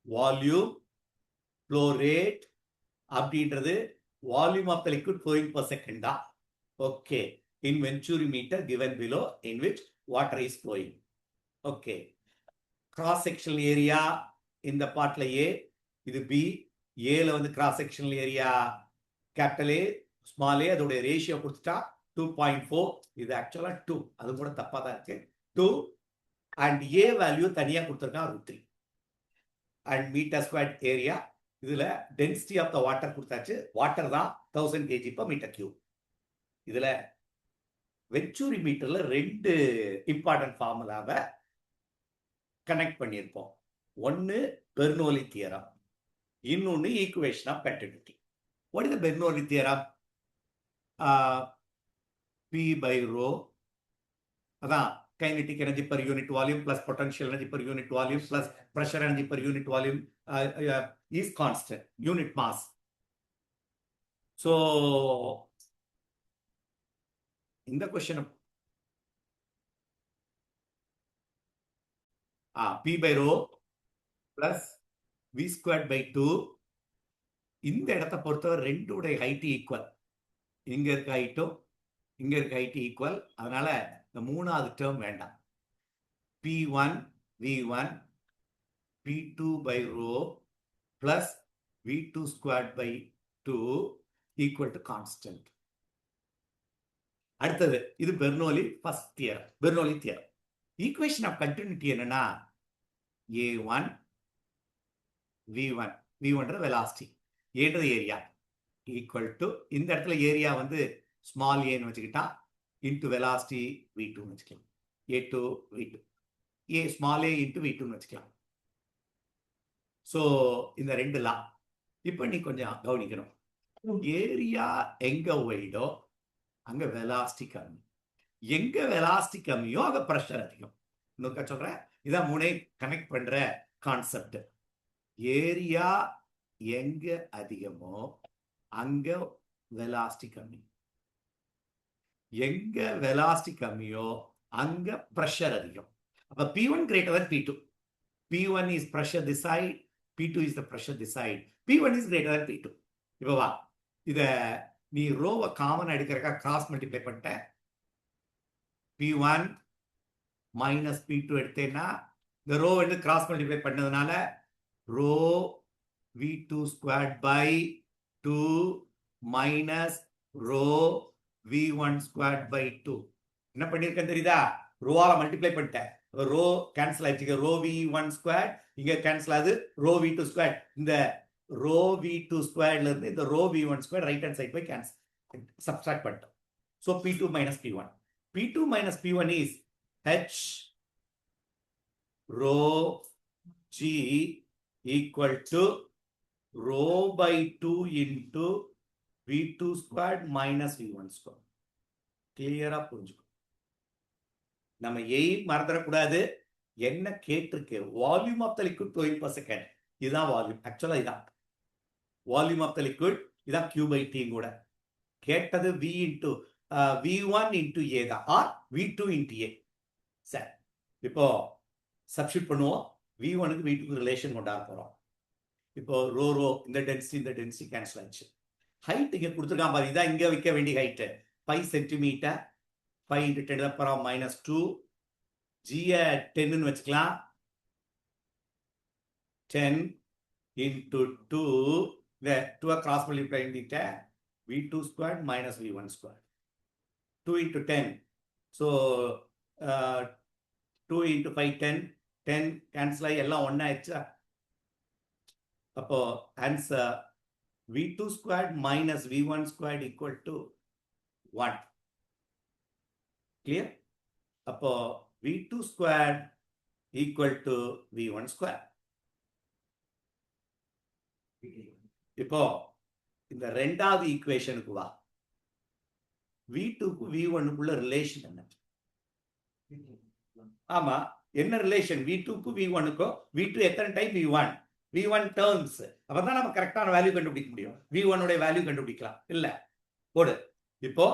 Speaker 1: Volume flow rate அப்படின்றது volume of the liquid flowing per second தான். Okay, in venturi meter given below in which water is flowing. Okay, cross sectional area இந்த பார்ட்ல ஏ, இது B. ஏல வந்து cross sectional area capital A small A, அதோட ratio கொடுத்துட்டா 2.4. இது ஆக்சுவலா 2, அது கூட தப்பா தான் இருக்கு. 2 அண்ட் ஏ வேல்யூ தனியா கொடுத்துருக்கான் √3. அண்ட் மீட்டர் ஸ்கொயர் ஏரியா, இதுல டென்சிட்டி ஆஃப் த வாட்டர் கொடுத்தாச்சு. வாட்டர் தான் 1000 kg/m3. இதுல வென்ச்சுரி மீட்டர்ல 2 இம்பார்ட்டன்ட் ஃபார்முலாவை கனெக்ட் பண்ணியிருப்போம். ஒன்னு பெர்னோலி தியரம், இன்னொன்னு equation of continuity. What is the Bernoulli theorem? P by rho, அதான் kinetic energy per unit volume plus potential energy per unit volume plus pressure energy per unit volume is constant, unit mass. So இந்த question P by rho plus V squared by 2. இந்த இடத்தை பொறுத்தவரை ரெண்டுடைய height equal. இங்க இருக்க ஹைட்டும் இங்க இருக்க height equal. அதனால இந்த மூணாவது டேர்ம் வேண்டாம். P1 V1 P2 by rho plus V2 squared by 2 equal to constant. அடுத்தது இது Bernoulli first theorem, Bernoulli theorem. Equation of continuity என்னன்னா A1 V1, V1 வெலாசிட்டி, ஏன்றது ஏரியா, ஈக்குவல் டு இந்த இடத்துல ஏரியா வந்து ஸ்மால் ஏன்னு வச்சுக்கிட்டா இன்டு வெலாசிட்டி V2 வச்சுக்கலாம். A2 V2, A small A into V2 வச்சுக்கலாம். ஸோ இந்த ரெண்டு லா இப்போ நீ கொஞ்சம் கவனிக்கணும். ஏரியா எங்க வைடோ அங்க வெலாசிட்டி கம்மி. எங்க வெலாசிட்டி கம்மியோ அங்க ப்ரெஷர் அதிகம். இன்னொருக்கா சொல்றேன், இதான் முனை கனெக்ட் பண்ற கான்செப்ட். ஏரியா எங்க அதிகமோ அங்க வெலாசிட்டி கம்மி. எங்க வெலாசிட்டி கம்மியோ அங்க ப்ரெஷர் அதிகம். அப்ப P1 greater than P2. P1 is pressure this side, P2 is the pressure this side. P1 is greater than P2. இப்போ வா, இத நீ ரோவை காமன் எடுக்கிறக்கா கிராஸ் மல்டிப்ளை பண்ணிட்ட. P1 மைனஸ் P2 எடுத்தேன்னா இந்த ரோ வந்து கிராஸ் மல்டிப்ளை பண்ணதுனால rho V2 squared by 2 minus rho V1 squared by 2. என்ன பண்ணிருக்கேன் தெரியுதா? ரோவால மல்டிப்ளை பண்ணிட்டேன். ரோ கேன்சல் ஆயிடுச்சு. ரோ V1 ஸ்கொயர் இங்க கேன்சல் ஆகுது. ரோ V2 ஸ்கொயர் இந்த ரோ V2 ஸ்கொயர்ல இருந்து இந்த rho V1 square right hand side போய் கேன்சல் சப்ஸ்ட்ராக்ட் பண்ணிட்டோம். So P2 minus P1. P2 minus P1 is H rho G equal to rho by 2 into V2 squared minus V1 squared. கிளியரா புரிஞ்சுக்கும். நம்ம aim மறந்துடக்கூடாது. என்ன கேட்டிருக்கு? Volume of the liquid flowing per second. இதுதான் volume. ஆக்சுவலா இதான் வால்யூம் ஆஃப் த லிக்விட். இதான் Q by T கூட. கேட்டது V into V1 into A தான், ஆர் V2 into A. சரி, இப்போ சப்ஸ்டிட் பண்ணுவோம். V1க்கு V2க்கு ரிலேஷன் கொண்டாட போறோம். இப்போ ரோ ரோ இந்த டென்சிட்டி கேன்சல் ஆயிடுச்சு. ஹைட் இங்க கொடுத்துருக்கான் பாரு, இதான் இங்க வைக்க வேண்டிய height 5 centimetre. 5 into 10 to the power minus 2. G 10 வச்சுக்கலாம். 10 into 2 the 2 cross multiply பண்ணிட்ட V2 squared minus V1 squared. 2 into 10. So 2 into 5 10. 10 cancel ஆகி எல்லாம் ஒண்ணா ஆயிடுச்சா? அப்போ answer V2 squared minus V1 squared equal to 1. Clear? அப்போ V2 squared equal to V1 squared. இப்போ இந்த ரெண்டாவது ஈக்குவேஷனுக்கு வா. V2க்கு V1க்குள்ள ரிலேஷன் என்ன? ஆமா, என்ன ரிலேஷன்? V2க்கு V1க்கோ V2 எத்தனை டைம் V1? V1 terms. அப்பதான் நம்ம கரெக்டான வேல்யூ கண்டுபிடிக்க முடியும். V1 உடைய வேல்யூ கண்டுபிடிக்கலாம். இல்ல போடு. இப்போ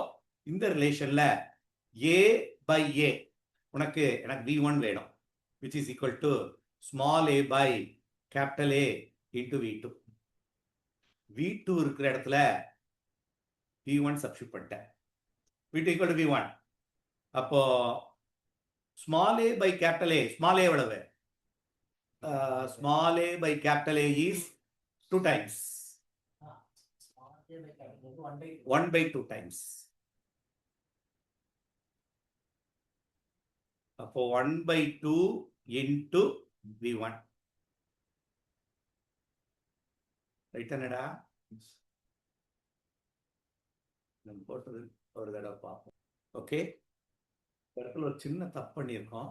Speaker 1: இந்த ரிலேஷன்ல A by A உனக்கு எனக்கு V1 வேணும், which is equal to small a by capital A into V2. V2 இருக்கிற இடத்துல V1 சப்ஸ்டிட் பண்ணிட்டேன். V2 equal to V1. அப்போ small a by capital A, small a எவ்வளவு? Small a by capital A is 2 times. 1 by 2 times. அப்போ 1 by 2 into V1. Right தானடா? நம்ம போட்டது ஒரு தடவை பார்ப்போம். ஓகே, இடத்துல ஒரு சின்ன தப்பு பண்ணியிருக்கோம்.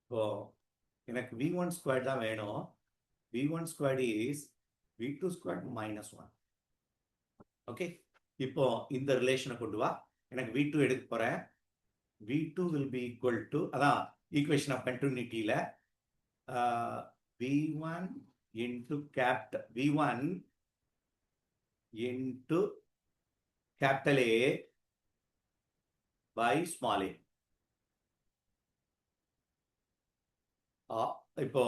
Speaker 1: இப்போ எனக்கு V1 ஸ்கொயர் தான் வேணும். V1 square is V2 square minus 1. Okay, இப்போ இந்த ரிலேஷனை கொண்டு வா. எனக்கு V2 எடுக்க போறேன். V2 will be equal to, அதான் ஈக்குவேஷன் ஆஃப் கண்டினியூட்டியில V1 into V1 into capital A by small a. இப்போ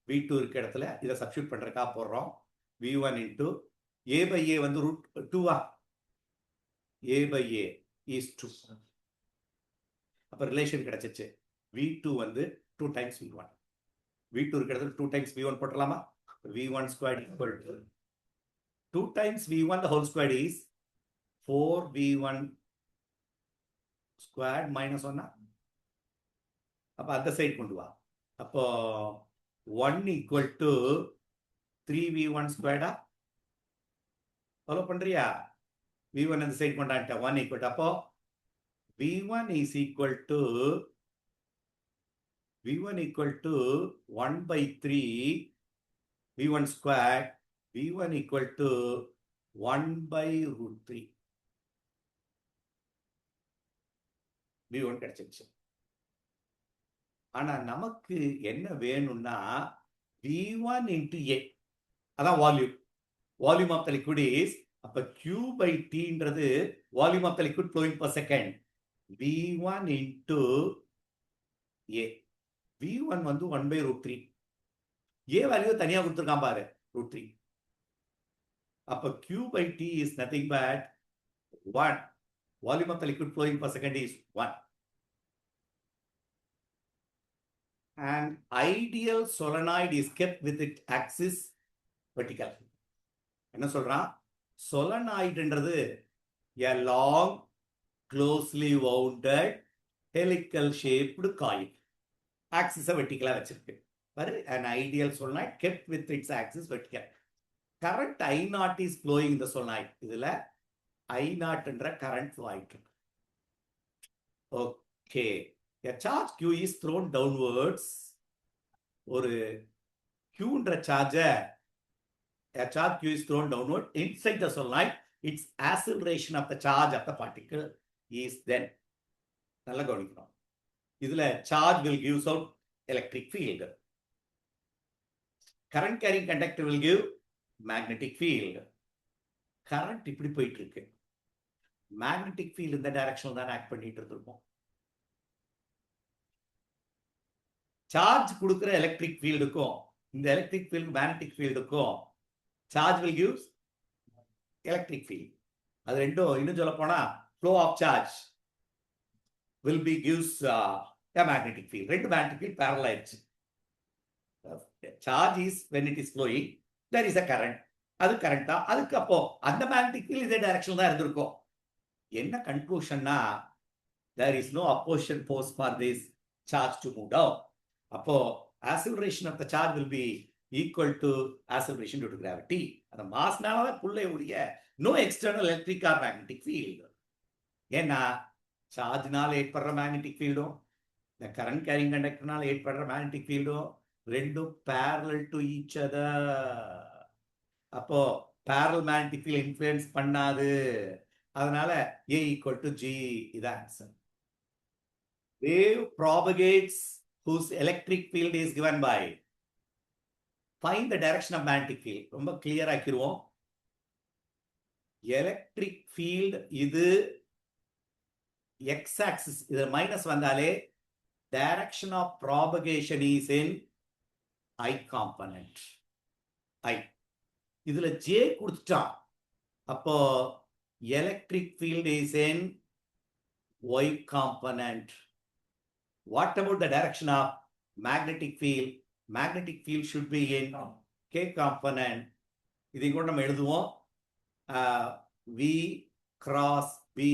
Speaker 1: V2 இருக்க இடத்துல இதை சப்ஸ்டிட் பண்றதுக்கா போடுறோம். V1 into A by A வந்து root 2. A by A is 2. அப்ப ரிலேஷன் கிடைச்சிச்சு. V2 வந்து 2 times V1. V2 இருக்க இடத்துல 2 times V1 போட்டுடலாமா? V1 squared equal to 2 times V1 the whole squared is 4V1 squared minus 1. அப்ப அந்த side கொண்டு வா. அப்போ 1 equal to 3V1 squared. Follow பண்றியா? V1 அந்த சைடு கொண்டாட்ட 1 equal to, அப்போ V1 is equal to 1 by 3 V1 squared V1 equal to 1 by root 3. V1 கிடைச்சிருச்சு. ஆனா நமக்கு என்ன வேணும்னா V1 into A. அதான் volume. Volume of the liquid is, அப்ப Q by Tன்றது volume of the liquid flowing per second. V1 into A. V1 வந்து 1 by root 3. A value தனியா கொடுத்திருக்கான் பாரு, root 3. அப்ப Q by T is nothing but 1. Volume of the liquid flowing per second is 1. An ideal solenoid is kept with its axis vertical. என்ன சொல்றான்? solenoidன்றது a long, closely wounded, helical shaped coil. axis vertical வச்சிருக்கு. An ideal solenoid kept with its axis vertical. Current I0 is flowing in the solenoid. இதுல I0 என்ற current flow ஆயிட்டு இருக்கு. Okay. A charge Q is thrown downwards. ஒரு Q என்ற charge, a charge Q is thrown downward inside the solenoid. Its acceleration of the charge of the particle is then. நல்லா கவனிக்கணும். இதுல charge will give out electric field. Current carrying conductor will give magnetic field. Current இப்படி போயிட்டு இருக்கு. magnetic field இந்த டைரக்ஷன்ல தான் act பண்ணிட்டு இருந்திருக்கும். சார்ஜ் கொடுக்கிற எலக்ட்ரிக் ஃபீல்டுக்கும் இந்த எலக்ட்ரிக் ஃபீல்டு மேக்னெட்டிக் ஃபீல்டுக்கும் charge will give electric field. அது ரெண்டும் இன்னும் சொல்ல போனா flow of charge will be gives a magnetic field. ரெண்டு magnetic field parallel ஆயிடுச்சு. charge is when it is flowing, there is a current. அது கரண்ட் தான். அதுக்கு அப்போ அந்த மேக்னெட்டிக் ஃபீல்ட் இதே டைரக்ஷன் தான் இருந்திருக்கும். என்ன கன்க்ளூஷன்னா, there is no opposition force for this charge to move down. அப்போ acceleration of the charge will be equal to acceleration due to gravity. அந்த மாஸ்னால புல்லை உடைய no external electric or magnetic field. ஏன்னா சார்ஜ்னால ஏற்படுற மேக்னெட்டிக் ஃபீல்டும் இந்த கரண்ட் கேரிங் கண்டக்டர்னால ஏற்படுற magnetic ஃபீல்டும் ரெண்டும் parallel to each other. அப்போ parallel magnetic field இன்ஃப்ளூயன்ஸ் பண்ணாது. அதனால A equal to G இது answer. Wave propagates whose electric field is given by. Find the direction of magnetic field. ரொம்ப clear ஆக்கிடுவோம். Electric field இது x axis, இது minus வந்தாலே direction of propagation is in I component. I. இதுல J கொடுத்துட்டான். அப்போ electric field is in Y component. What about the direction of magnetic field? Magnetic field should be in K component. இதை கூட நம்ம எழுதுவோம். V cross B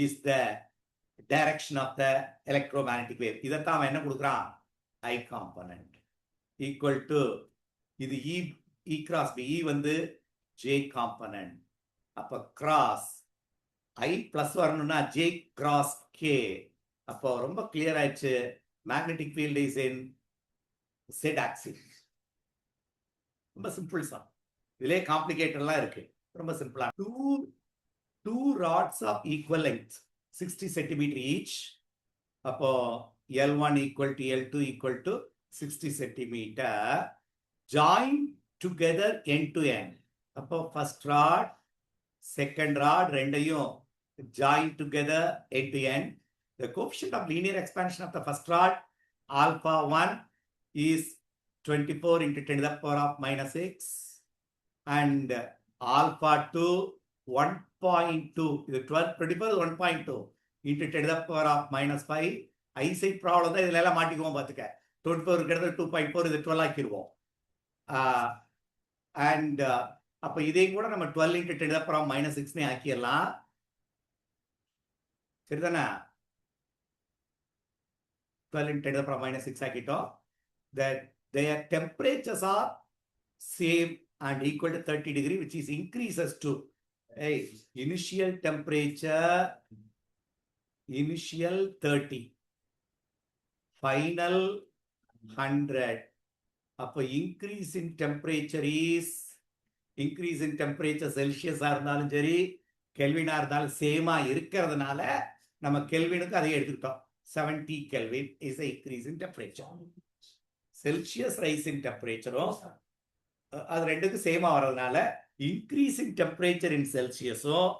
Speaker 1: is the direction of the electromagnetic wave. இதைத்தான் அவன் என்ன கொடுக்குறான்? I component equal to இது E cross B. E வந்து J component. அப்ப cross I plus வரணும்னா J cross K. அப்போ ரொம்ப கிளியர் ஆயிடுச்சு. Magnetic field is in Z axis. ரொம்ப சிம்பிள் சார். இதுலயே காம்ப்ளிகேட்டட்லாம் இருக்கு. ரொம்ப சிம்பிளா. two rods of equal length 60 centimeter each. அப்போ L1 equal to L2 equal to 60 centimeter. Join together end to end. அப்போ first rod, second rod ரெண்டையும் join together end to end. The coefficient of linear expansion of the first rod, alpha 1, is 24 into 10 to the power of minus 6. And alpha 2, 1.2. இது 24 1.2 into 10 to the power of minus 5. Eyesight problem தான் இதுல எல்லாம் மாட்டிக்குவோம் பார்த்துக்க. 24 இருக்கிறது 2.4, இது 12 ஆக்கிடுவோம். And அப்ப இதையும் கூட நம்ம 12 into 10 to the power of minus 6 ஆக்கிடலாம். சரிதானே? 12 into 10 to the power minus 6 ஆக்கிட்டோம். That their temperatures are same and equal to 30 degree, which is increases to initial temperature, initial 30, final 100. அப்போ increase in temperature is increase in temperature செல்சியஸா இருந்தாலும் சரி கெல்வினா இருந்தாலும் சேமா இருக்கிறதுனால நம்ம கெல்வினுக்கு அதை எடுத்துக்கிட்டோம். 70 kelvin is increase in temperature. Celsius rise in டெம்பரேச்சரும் அது ரெண்டுக்கும் சேமா வர்றதுனால இன்க்ரீஸ் இன் டெம்பரேச்சர் இன் செல்சியஸும்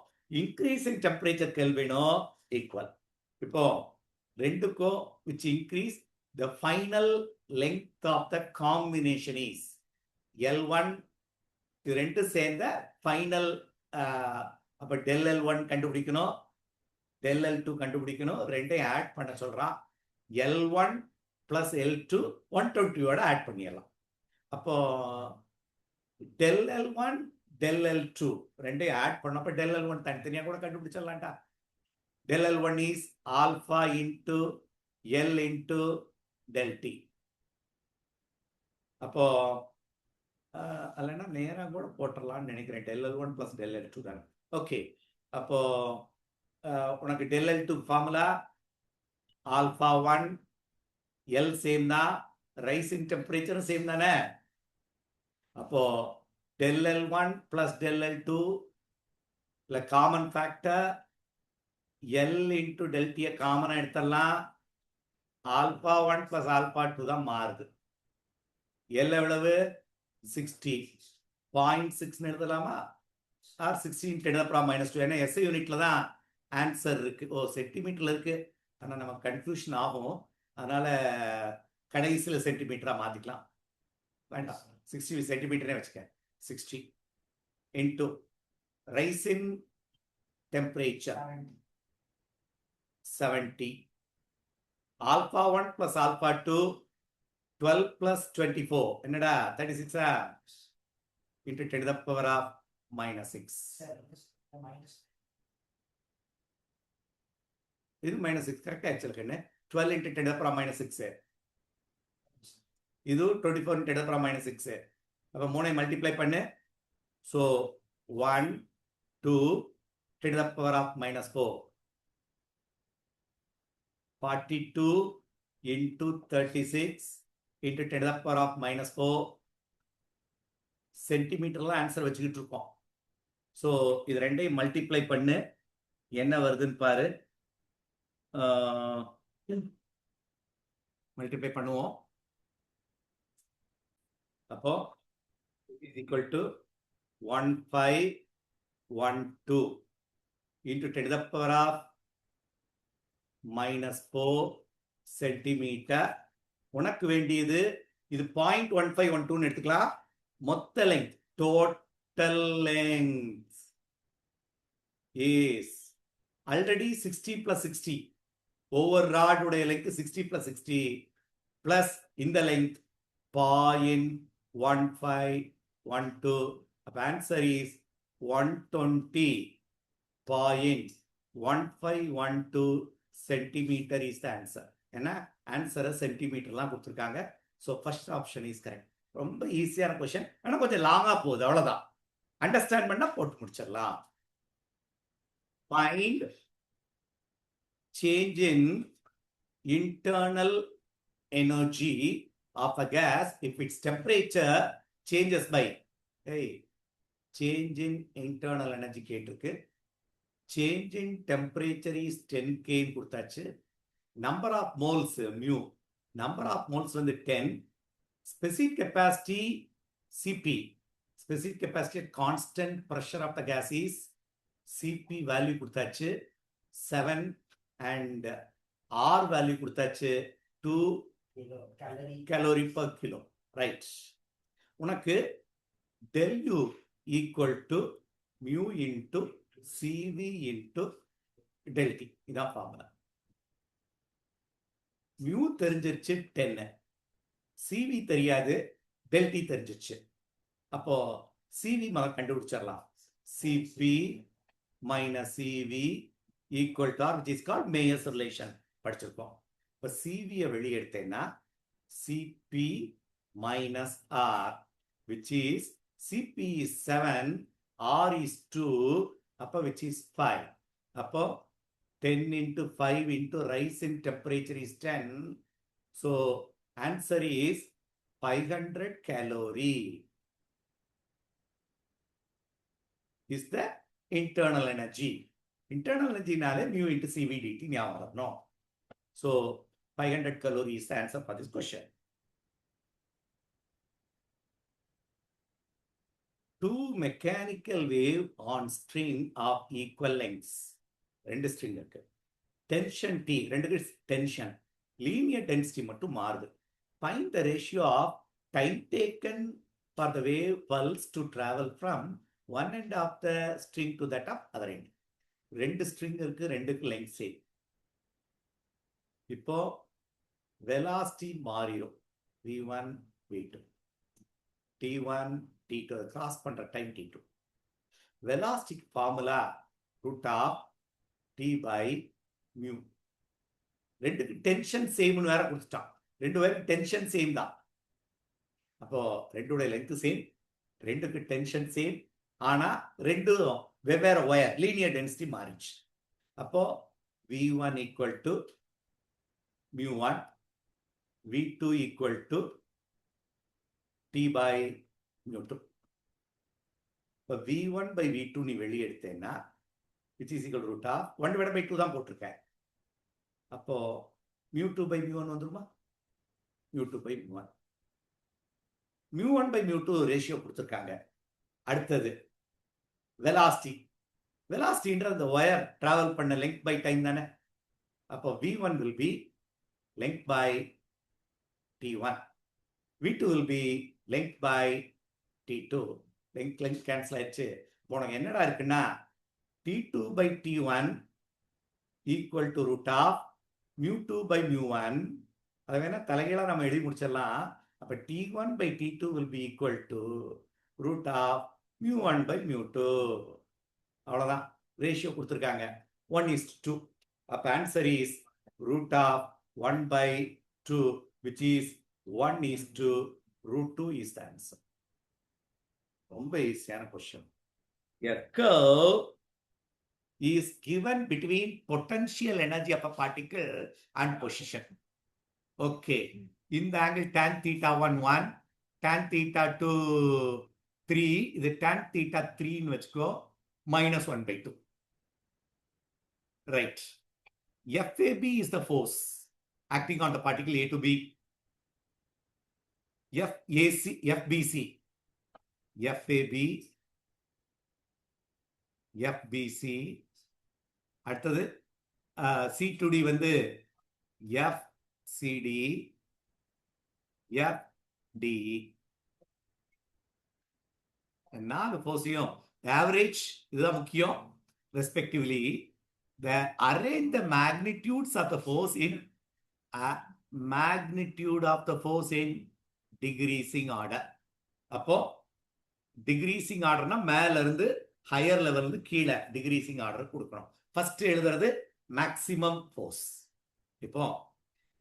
Speaker 1: இன்க்ரீஸ் இன் டெம்பரேச்சர் கெல்வினும் ஈக்குவல். இப்போ ரெண்டுக்கும் which increase the final length of the combination is L1. இது ரெண்டு சேர்ந்த ஃபைனல். அப்ப del L1 கண்டுபிடிக்கணும், del L2 கண்டுபிடிக்கணும், ரெண்டையும் ஆட் பண்ண சொல்றான். L1 plus L2 120 ஆட் பண்ணிடலாம். அப்போ del L1 del L2 ரெண்டையும் ஆட் பண்ணப்ப del L1 தனித்தனியா கூட கண்டுபிடிச்சிடலாம்டா. del L1 is alpha into L into del T. அப்போ அல்லனா நேரா கூட போட்டுடலாம்னு நினைக்கிறேன். del L1 plus del L2 தான். ஓகே, அப்போ உனக்கு del L2 formula alpha 1 L same தான், ரைஸ் இன் டெம்பரேச்சரும் சேம் தானே. அப்போ del L1 plus del L2 இல்ல common factor L into del T காமனா எடுத்துடலாம். ஆல்பா 1 plus ஆல்பா 2 தான் மாறுது. L எவ்வளவு 60. 0.6 எழுதலாமா, ஆர் 16 10 to the power -2. ஏன்னா SI யூனிட்ல தான் ஆன்சர் இருக்கு. ஓ, சென்டிமீட்டர்ல இருக்கு, ஆனால் நம்ம கன்ஃபியூஷன் ஆகும். அதனால கடைசியில் சென்டிமீட்டரா மாத்திக்கலாம். வேண்டாம், 60 சென்டிமீட்டரே வச்சுக்க. 60 into ரைஸ் இன் temperature 70. Alpha 1 plus alpha 2 12 plus 24 என்னடா 36 into 10 to the power of -6. இது -6 கரெக்டா ஆக்சுவலா. 12 into 10 to the power -6. இது 24 into 10 to the power -6. அப்ப 3 மல்டிப்ளை பண்ணு. so 1 2 10 to the power of -4. 42 into 36 into 10 to the power of -4 சென்டிமீட்டர்ல answer வச்சுக்கிட்டு இருக்கோம். So இது ரெண்டையும் மல்டிப்ளை பண்ணு, என்ன வருதுன்னு பாரு. மல்டிப்ளை பண்ணுவோம். அப்போ is equal to 1512 into 10 to the power of -4 centimetre. உனக்கு வேண்டியது இது 0.1512 எடுத்துக்கலாம். மொத்த length, total length is already 60 plus 60. ஒவ்வொரு ராடுடைய லெங்த் 60 plus 60 பிளஸ் இந்த லெங்த் 0.1512. அப்ப answer is 120.1512 centimetre is the answer. ஏன்னா ஆன்சரை சென்டிமீட்டர்லாம் கொடுத்துருக்காங்க. So first option is correct. ரொம்ப ஈஸியான கொஸ்டின், ஆனால் கொஞ்சம் லாங்கா போகுது, அவ்வளவுதான். அண்டர்ஸ்டாண்ட் பண்ணா போட்டு முடிச்சிடலாம். Find change in internal energy of a gas if its temperature changes by. Change in internal energy கேட்டிருக்கு. Change in temperature is 10K கொடுத்தாச்சு. Number of moles mu, number of moles வந்து 10. specific capacity Cp, specific capacity constant pressure of the gas is Cp value கொடுத்தாச்சு 7 and R value கொடுத்தாச்சு 2 calorie per kilo. right. உனக்கு del U equal to mu into Cv into del T. இதான் formula. mu தெரிஞ்சிருச்சு 10, CV தெரியாது, del T தெரிஞ்சிச்சு. அப்போ CV மக கண்டுபிடிச்சிடலாம். Cp minus CV equal to R, which is called Mayer's relation. படிச்சிருக்கோம். இப்போ CV வெளியே எடுத்தேன்னா Cp minus R, which is Cp is 7, R is 2, அப்போ which is 5. அப்போ 10 into 5 into rise in temperature is 10. So answer is 500 calorie. is the internal energy. Internal energy நாலே mu into CV dt ஞாபகம் வரணும். So 500 calories is the answer for this question. Two mechanical wave on string of equal lengths. ரெண்டு string இருக்கு. Tension T, ரெண்டுக்கு tension. Linear density மட்டும் மாறுது. Find the ratio of time taken for the wave pulse to travel from one end of the string to that of other end. ரெண்டு string இருக்கு, ரெண்டுக்கு length same. இப்போ velocity மாறிடும். V1, V2. T1, T2 cross பண்ற time T2. Velocity formula root of T by mu. ரெண்டுக்கு tension same வேற கொடுத்துட்டான். ரெண்டு பேரும் tension same தான். அப்போ ரெண்டோட length same, ரெண்டுக்கு tension same, ஆனா ரெண்டும் வெவ்வேறு ஒயர், linear density மாறிச்சு. அப்போ V1 equal to mu1, V2 equal to T by mu2. இப்போ V1 by V2 நீ வெளியே எடுத்தேன்னா which is equal to root of 1 divided by 2 தான் போட்டிருக்கேன். அப்போ mu2 by mu1 வந்துருமா? mu2 by mu1. mu1 by mu2 ratio கொடுத்துருக்காங்க. அடுத்தது velocity. velocityன்ற அந்த ஒயர் டிராவல் பண்ண length by time தானே. அப்போ V1 will be length by T1. V2 will be length by T2. length cancel ஆயிடுச்சு. உனக்கு என்னடா இருக்குன்னா T2 by T1 equal to root of mu2 by mu1. அதை வேணா தலைகீழா நம்ம எழுதி முடிச்சிடலாம். அப்ப T1 by T2 will be equal to root of mu1 by mu2. அவ்வளவுதான். ரேஷியோ கொடுத்துருக்காங்க 1:2. அப்ப answer is root of 1 by 2, which is 1:2. root 2 is the answer. ரொம்ப ஈஸியான question. A curve is given between potential energy of a particle and position. Okay. இந்த angle tan theta 1, tan theta 2, 3. இது tan theta 3 ன்னு வச்சுக்கோ, -1/2. Right. FAB is the force acting on the particle A to B. FBC, FBC. அடுத்தது C2D வந்து FCD, FDE. 4 ஃபோர்ஸையும் average இதுதான் முக்கியம். Respectively arrange the magnitudes of the force in magnitude of the force in decreasing order. அப்போ decreasing ஆர்டர்னா மேல இருந்து higher level இருந்து கீழே decreasing order கொடுக்கணும். ஃபர்ஸ்ட் எழுதுறது மேக்சிமம் ஃபோர்ஸ். இப்போ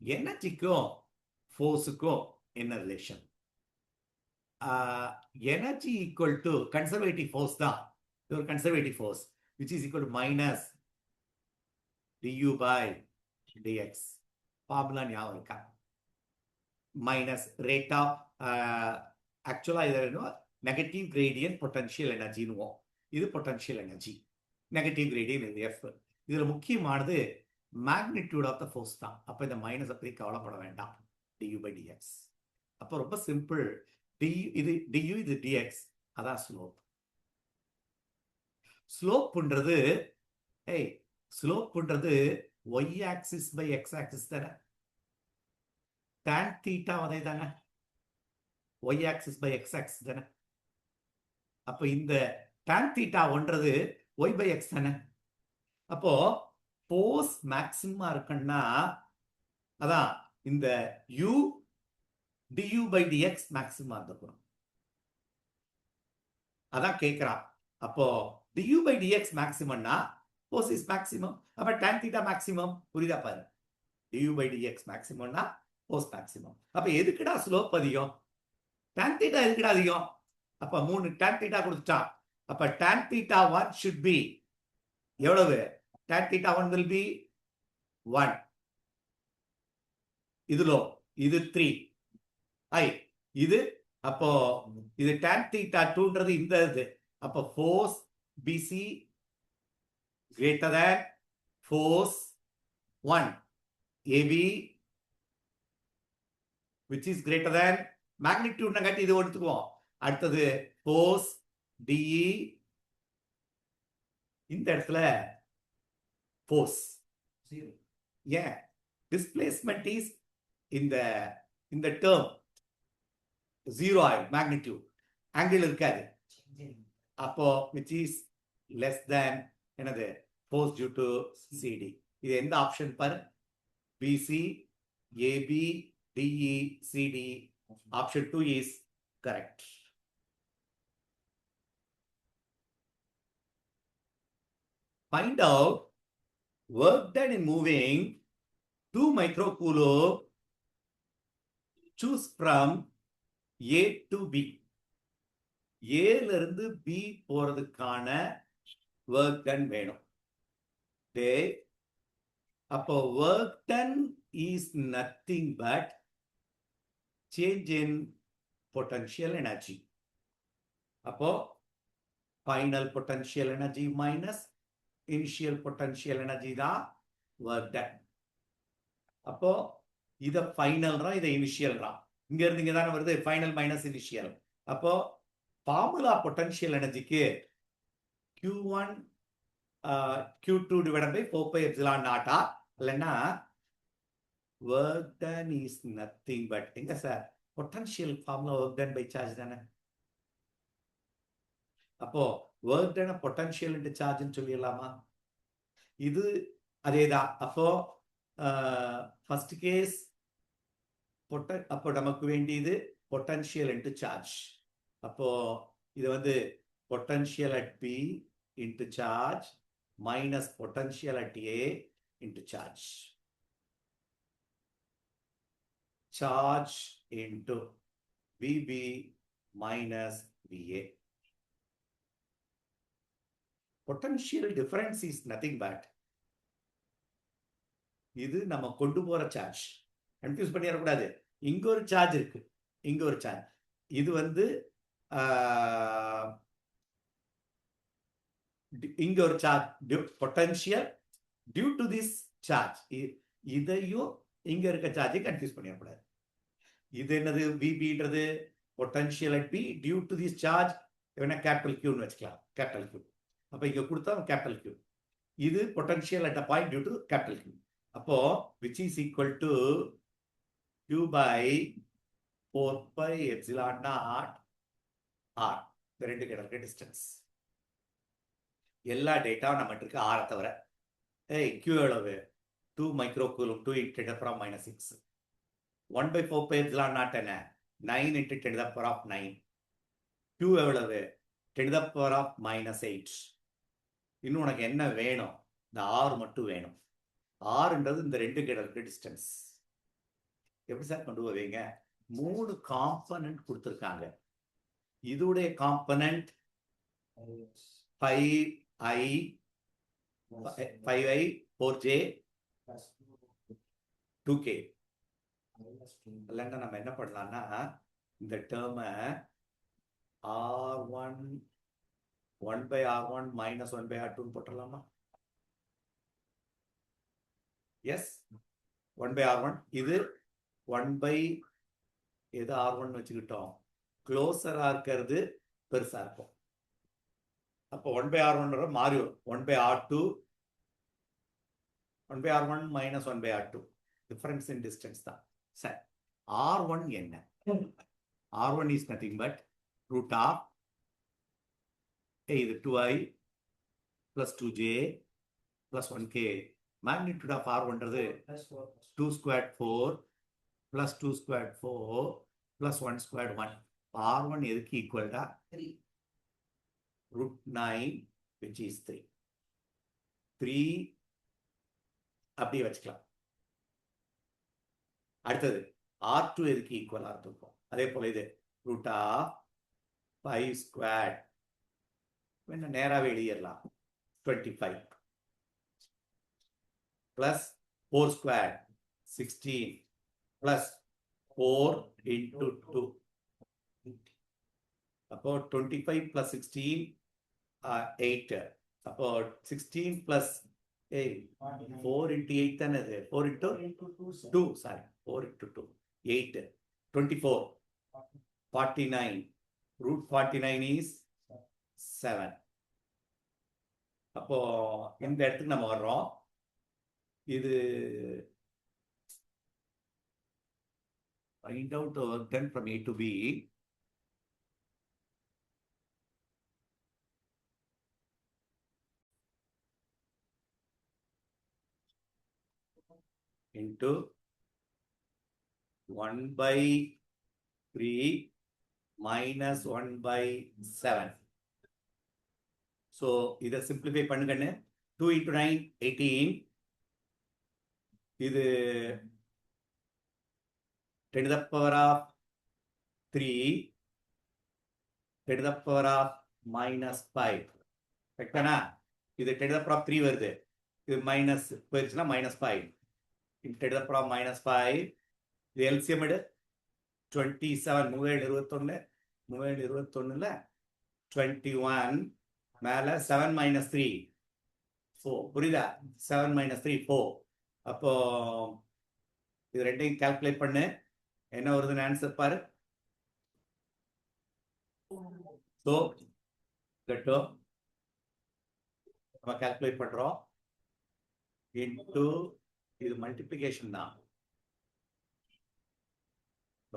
Speaker 1: எனர்ஜிக்கும் ஃபோர்ஸுக்கும் என்ன relation? Energy equal to conservative force தான். இது ஒரு conservative force which is equal to minus du by dx. Formula ஞாபகம் இருக்கா? மைனஸ் ரேட் ஆஃப் ஆக்சுவலா இது நெகட்டிவ் கிரேடியன்ட் பொட்டன்ஷியல் எனர்ஜின்னுவோம். இது பொட்டன்ஷியல் எனர்ஜி. நெகட்டிவ் கிரேடியன்ட் இது எஃப். இதுல முக்கியமானது மேக்னிடியூட் ஆஃப் த ஃபோர்ஸ் தான். அப்ப இந்த மைனஸ் பத்தி கவலைப்பட வேண்டாம். du by dx. அப்போ ரொம்ப சிம்பிள். இது du, இது dx. அதான் ஸ்லோப். ஸ்லோப்ன்றது y axis by x axis தானே. tan theta அதே தானே. y axis by x axis தானே. அப்ப இந்த tan theta ஒன்றது y by x தானே. அப்போ ஃபோர்ஸ் மேக்ஸிமமா இருக்குன்னா அதான் இந்த u du by dx மேக்ஸிமமா இருக்கணும். அதான் கேட்கிறான். அப்போ du by dx மேக்ஸிமம்னா ஃபோர்ஸ் இஸ் மேக்ஸிமம். அப்ப tan theta மேக்ஸிமம். புரியுதா பாரு. du by dx மேக்ஸிமம்னா ஃபோர்ஸ் மேக்ஸிமம். அப்ப எதுக்குடா ஸ்லோப் அதிகம்? tan theta எதுக்குடா அதிகம்? அப்ப 3 tan theta கொடுத்துட்டான். அப்ப tan theta 1 should be எவ்வளவு? tan theta 1 will be 1. இதுலோ இது 3 ஐ இது. அப்போ இது tan theta 2ன்றது இந்த இது. அப்ப force BC greater than force 1. AB which is greater than magnitude நங்காட்டி இது எடுத்துக்குவோம். அடுத்தது force DE, இந்த இடத்துல force 0. Yeah, displacement is இந்த term 0 ஆயிடும், magnitude angle இருக்காது. அப்போ which is less than என்னது force due to CD. இது எந்த ஆப்ஷன் பாரு? BC, AB, DE, CD. Option 2 is correct. Find out work done in moving 2 microcoulomb. Choose from A to B. A ல இருந்து B போறதுக்கான work done வேணும். அப்போ work done is nothing but change in potential energy. அப்போ final potential energy minus initial potential energy தான் work done. அப்போ இத final ரா, இத இனிஷியல் ரா. இங்க இருந்து இங்க தானே வருது, ஃபைனல் மைனஸ் இனிஷியல். அப்போ ஃபார்முலா பொட்டன்ஷியல் எனர்ஜிக்கு Q1 Q2 divided by 4 pi epsilon naught ஆ, இல்லைன்னா work done is nothing but எங்க sir potential formula work done by charge தானே. அப்போ work done potential into charge ன்னு சொல்லிடலாமா? இது அதேதான். அப்போ ஃபர்ஸ்ட் கேஸ் அப்போ நமக்கு வேண்டியது பொட்டன்ஷியல் into charge. அப்போ இது வந்து potential at B into charge minus potential at A into charge. Charge into VB minus VA. Potential difference is nothing but இது நம்ம கொண்டு போற சார்ஜ். கன்ஃபியூஸ் பண்ணிடக்கூடாது. இங்க ஒரு சார்ஜ் இருக்கு, இங்க ஒரு சார்ஜ். இது வந்து இங்க ஒரு charge potential due to this charge. இதையும் இங்க இருக்க சார்ஜை கன்ஃபியூஸ் பண்ணிடக்கூடாது. இது என்னது? விபின்றது potential at P due to this charge. வேணா கேபிட்டல் கியூன்னு வச்சுக்கலாம், கேபிட்டல் கியூ. அப்ப இங்க கொடுத்தா கேபிட்டல் கியூ. இது potential at a point due to capital Q. அப்போ which is equal to Q by 4 pi epsilon naught R. இந்த ரெண்டு கிட்ட டிஸ்டன்ஸ். எல்லா டேட்டாவும் நம்ம இருக்கு ஆரை தவிர. Q எவ்வளவு? 2 microcoulomb 2 into 10 to the power minus 6. 1 by 4 pi epsilon naught என்ன? 9 into 10 to the power of 9. Q எவ்வளவு? 10 to the power of minus 8. இன்னும் உனக்கு என்ன வேணும்? இந்த R மட்டும் வேணும். ஆறுன்றது இந்த ரெண்டு கிட்ட டிஸ்டன்ஸ். எப்படி சார் கொண்டு போவீங்க? 3 காம்பனன்ட் கொடுத்துருக்காங்க. இதோடைய காம்பனன்ட் 5i 4j 2k. இல்லைன்னா நம்ம என்ன பண்ணலாம்னா இந்த டேர்ம R1 1 by R1 minus 1 by R2 போட்டுடலாமா? Yes, 1 by R1. இது 1 by எது R1 வச்சுக்கிட்டோம், க்ளோசரா இருக்கிறது பெருசா இருக்கும். அப்போ 1 by R1 மாறி 1 by R2 1 by R1 minus 1 by R2 difference in distance தான். சரி, R1 என்ன? R1 is nothing but root of இது 2i plus 2j plus 1k. magnitude of R1ன்றது 2 squared 4 plus 2 squared 4 plus 1 squared 1. R1 எதுக்கு ஈக்குவல்டா 3 root 9 which is 3. 3 அப்படியே வச்சுக்கலாம். அடுத்தது R2 எதுக்கு ஈக்குவலா இருக்கும்? அதே போல இது root of 5 squared வேணா நேராவே எழுதிடலாம் 25 plus 4 squared 16 plus 4 into 2. அப்போ 25 plus 16 8. அப்போ 16 plus 8. 4 into 8 தானே இது? 4 into 2. Sorry. 4 into 2. 8. 24. 49. Root 49 is 7. அப்போ இந்த இடத்துக்கு நம்ம வர்றோம். இது find out work done from A to B. Into 1 by 3 minus 1 by 7. So, இதை simplify பண்ணுங்கன்னு. 2 into 9, 18. இது 10 to the power of 3, 10 to the power of minus 5. கரெக்டானா? இது 10 to the power of 3 வருது. இது minus போயிருச்சுன்னா minus 5. 10 to the power of minus 5. இது LCM எடு. 27, 21, 21 21 மேல 7 minus 3 4. புரியுதா? 7 minus 3 4. அப்போ இது ரெண்டையும் கால்குலேட் பண்ணு. என்ன வருதுன்னு ஆன்சர் பாரு. ஸோ கட்டும் நம்ம கால்குலேட் பண்றோம். இன்டு இது மல்டிப்ளிகேஷன் தான்.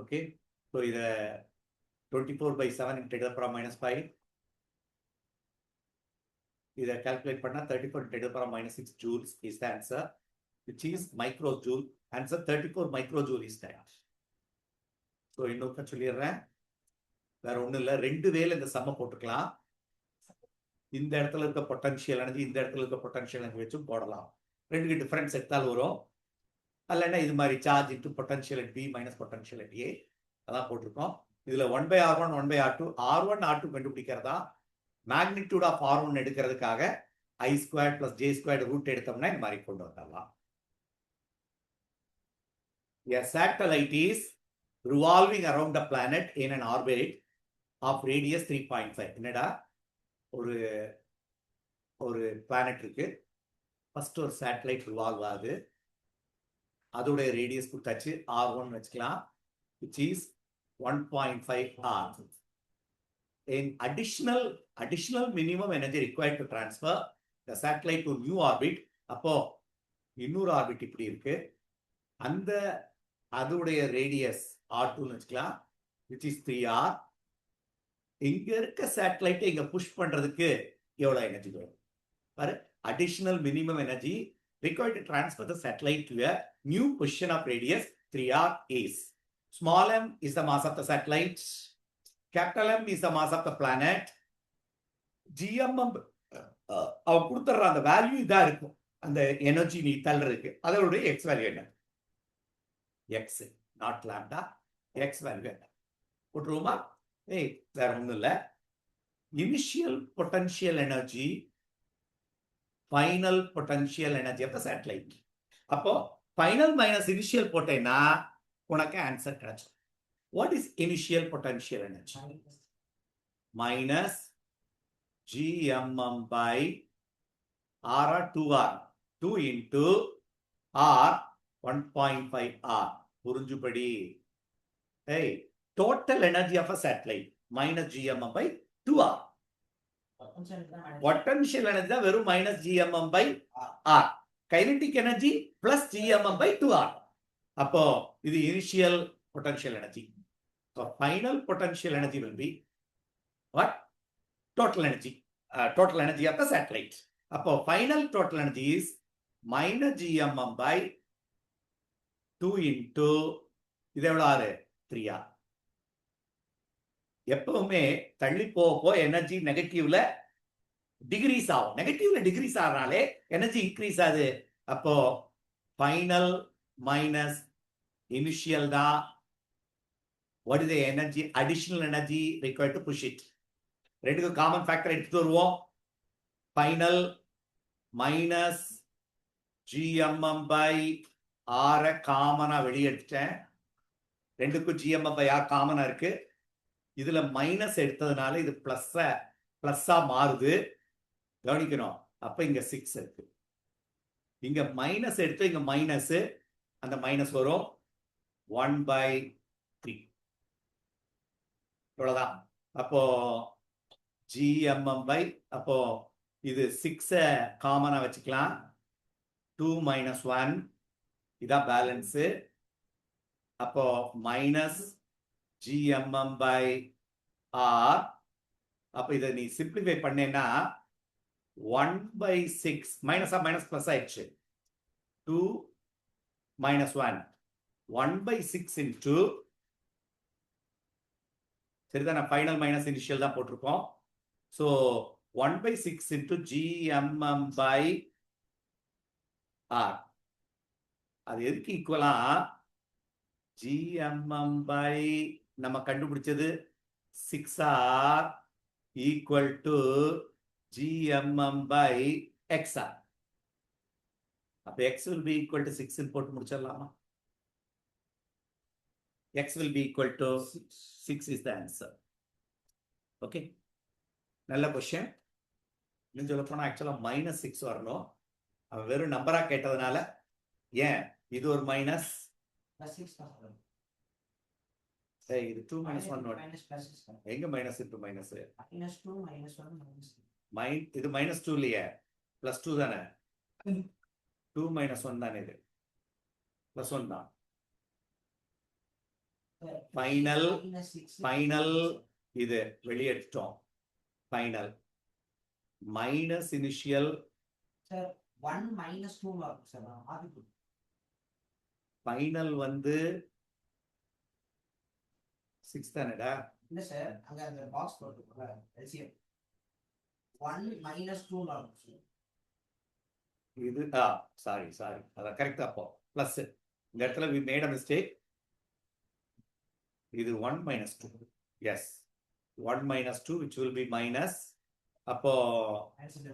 Speaker 1: ஓகே, ஸோ இதை 24 by 7 into 10 to the power minus 5. இதை கால்குலேட் பண்ணா 34 into 10 to the power minus 6 joules is the answer, which is microjoule. Answer 34 microjoule is that. So இன்னொரு சொல்லிடுறேன். வேற ஒன்றும் இல்லை, 2 வேல இந்த சம்ம போட்டுக்கலாம். இந்த இடத்துல இருக்க பொட்டன்ஷியல் எனர்ஜி, இந்த இடத்துல இருக்க பொட்டன்ஷியல் எனர்ஜி வச்சும் போடலாம். ரெண்டுக்கு டிஃபரன்ஸ் எடுத்தால் வரும். அல்லனா இது மாதிரி charge into potential at B minus potential at A அதான் போட்டிருக்கோம். இதுல 1 by R1, 1 by R2, R1 R2 கண்டுபிடிக்கிறதா மேக்னிடியூட் ஆஃப் R1 எடுக்கிறதுக்காக I squared plus J squared root எடுத்தோம்னா இந்த மாதிரி கொண்டு வரலாம். A satellite is revolving around the planet in an orbit of radius 3.5. என்னடா, ஒரு பிளானட் இருக்கு. ஃபர்ஸ்ட் ஒரு சேட்டலைட் ரிவால்வ் ஆகுது. அதோட ரேடியஸ் கொடுத்தாச்சு, R1 வச்சுக்கலாம், which is 1.5 R. In additional minimum energy required to transfer the satellite to new orbit. அப்போ இன்னொரு ஆர்பிட் இப்படி இருக்கு, அதோடைய ரேடியஸ் R2 வச்சுக்கலாம், which is 3R. இங்க இருக்க சேட்டலைட்டை இங்க புஷ் பண்றதுக்கு எவ்வளவு எனர்ஜி வரும் பாரு. additional minimum energy required to transfer the satellite to a new position of radius 3R is small m is the mass of the satellite, capital M is the mass of the planet, gmm அவ கொடுத்துற அந்த value இதா இருக்கும். அந்த energy நீ தள்ளுறதுக்கு அதோட X value என்ன? X, naught lambda, X value என்ன போட்டுருவோமா? வேற ஒண்ணும் இல்ல, initial potential energy, final potential energy of the satellite. அப்போ ஃபைனல் மைனஸ் இனிஷியல் போட்டேன்னா உனக்கு ஆன்சர் கிடைக்கும். What is initial potential energy? Minus GMM by R 2R 2 into R 1.5R. புரிஞ்சுபடி. Total energy of a satellite minus GMM by 2R. Potential energy தான் வெறும் minus GMM by R. Kinetic energy plus GMM by 2R. அப்போ இது initial potential energy. So final potential energy will be what? Total energy. Total energy of the satellite. அப்போ final total energy is minus GMM by 2 into இது எவ்வளவு ஆறு? 3R. எப்பவுமே தள்ளி போக energy நெகட்டிவ்ல டிகிரீஸ் ஆகும். நெகட்டிவ்ல டிகிரீஸ் ஆகிறனாலே எனர்ஜி இன்க்ரீஸ் ஆகுது. அப்போ ஃபைனல் மைனஸ் இனிஷியல் தான். What is the energy, additional energy required to push it. ரெண்டுக்கு காமன் ஃபேக்டர் எடுத்துட்டு வருவோம். Final minus GMM by R காமனா வெளியே எடுத்துட்டேன். ரெண்டுக்கும் GMM by R காமனா இருக்கு. இதுல மைனஸ் எடுத்ததுனால இது பிளஸ்ஸா மாறுது. கவனிக்கணும். அப்ப இங்க 6 இருக்கு. இங்க மைனஸ் எடுத்து இங்க மைனஸ், அந்த மைனஸ் வரும் 1/3. இவ்வளவுதான். அப்போ GMM அப்போ இது 6 காமனா வச்சுக்கலாம். 2 - 1 இதான் பேலன்ஸ். அப்போ மைனஸ் GMM/R. அப்ப இதை நீ சிம்பிளிஃபை பண்ணேன்னா 1/6 மைனஸ் மைனஸ் பிளஸ் ஆயிடுச்சு. 2 - 1 1/6 இன்டு, சரிதான், ஃபைனல் மைனஸ் இனிஷியல் தான் போட்டிருக்கோம். So 1/6 into GMM/R. அது எதுக்கு ஈக்குவலா? GMM நம்ம கண்டுபிடிச்சது 6R ஈக்குவல் டு GMM/XR. அப்ப X will be equal to 6 போட்டு முடிச்சிடலாமா? X will be equal to 6 is the answer. Okay, நல்ல கொஸ்டின். இன்னும் சொல்ல போனா ஆக்சுவலா -6 வரணும். அவன் வெறும் நம்பரா கேட்டதுனால, ஏன் இது ஒரு மைனஸ், இது 2 - 1 எங்க மைனஸ் இன்டு மைனஸ்? இது -2 இல்லையே, +2 தானே. 2 - 1 தானே, இது +1 தான். ஃபைனல் இது வெளியேற்றோம். ஃபைனல் மைனஸ் இனிஷியல்
Speaker 2: 1 - 2 வரும் சார்.
Speaker 1: ஃபைனல் வந்து 6 தானேடா?
Speaker 2: இல்ல சார், அங்க அந்த பாக்ஸ் போட்டுருக்கோம்ல எல்சிஎம் 1 - 2 வரும் சார்.
Speaker 1: இது சாரி அதான் கரெக்ட். அப்போ பிளஸ் இந்த இடத்துல we made a mistake. இது 1 - 2. S, 1 - 2 which will be minus. அப்போ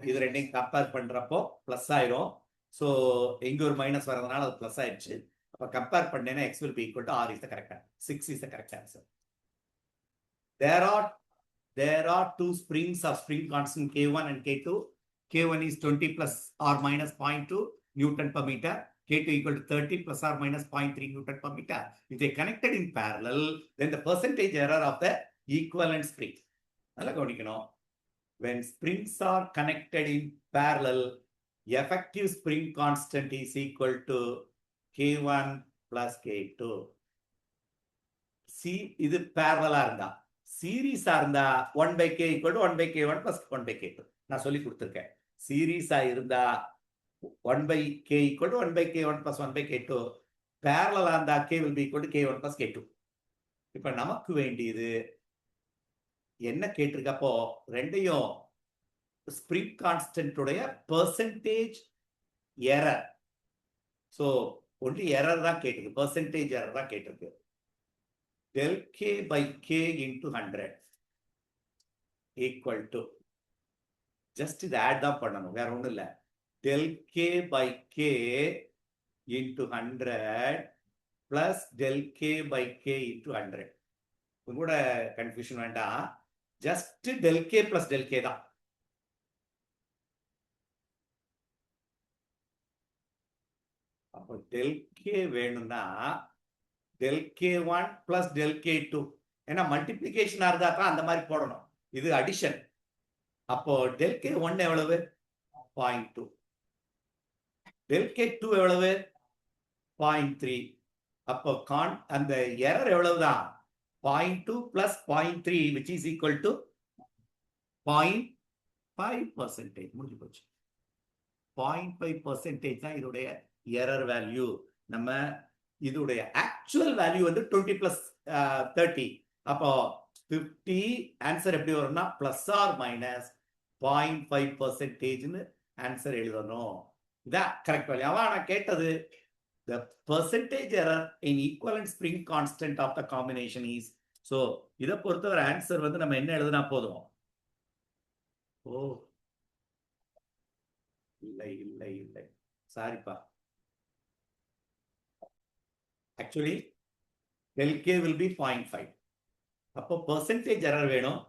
Speaker 1: இது ரெண்டையும் கம்பேர் பண்றப்போ பிளஸ் ஆயிரும். ஸோ எங்க ஒரு மைனஸ் வரதுனால அது பிளஸ் ஆயிடுச்சு. அப்ப கம்பேர் பண்ணேன்னா x will be equal to R is the correct answer. 6 is the correct answer. There are two springs of spring constant K1 and K2. K1 is 20 plus or minus 0.2 Newton per meter. K2 equal to 30 plus or minus 0.3 Newton per meter. If they connected in parallel, then the percentage error of the equivalent spring. When springs are connected in parallel, effective spring constant is equal to K1 plus K2. See, இது parallel இருந்தா, சீரீஸா இருந்தா 1/k equal to 1/k1 plus 1/k2. நான் சொல்லி கொடுத்திருக்கேன். சீரீஸா இருந்தா 1/k equal to 1/k1 plus 1/k2. parallel இருந்தா k will be equal to k1 plus k2. இப்ப நமக்கு வேண்டியது என்ன கேட்டிருக்கப்போ, ரெண்டையும் ஸ்ப்ரிங் கான்ஸ்டன்ட் உடைய percentage error. So only error தான் கேட்டிருக்கு, பெர்சன்டேஜ் எரர் தான் கேட்டிருக்கு. del k by k into 100 equal to, just இது ஆட் தான் பண்ணணும், வேற ஒண்ணும் இல்ல. del k by k into 100 plus del k by k into 100. கூட கன்ஃபியூஷன் வேண்டாம், just del k plus del k தான். அப்போ del k வேணும்னா del k1 plus del k2, ஏன்னா மல்டிப்ளிகேஷனா இருந்தா தான் அந்த மாதிரி போடணும். இது அடிஷன். அப்போ del k1 எவ்வளவு? 0.2. del k2 எவ்வளவு? 0.3. அப்போ அந்த எரர் எவ்வளவுதான்? 0.2 plus 0.3 which is equal to 0.5%. முடிஞ்சு போச்சு. 0.5% தான் இதோடைய எரர் வேல்யூ. நம்ம இதோடைய ஆக்சுவல் வேல்யூ வந்து 20 plus 30. அப்போ 50 ஆன்சர் எப்படி வரும்னா பிளஸ் ஆர் மைனஸ் 0.5% ஆன்சர் எழுதணும். இதான் கரெக்ட் வேல்யூ. அவன் நான் கேட்டது the percentage error in equivalent spring constant of the combination is. so இத பொறுத்தவரை ஆன்சர் வந்து நம்ம என்ன எழுதுனா போதும். இல்லை சாரிப்பா. actually del k will be 0.5. அப்போ percentage error வேணும்.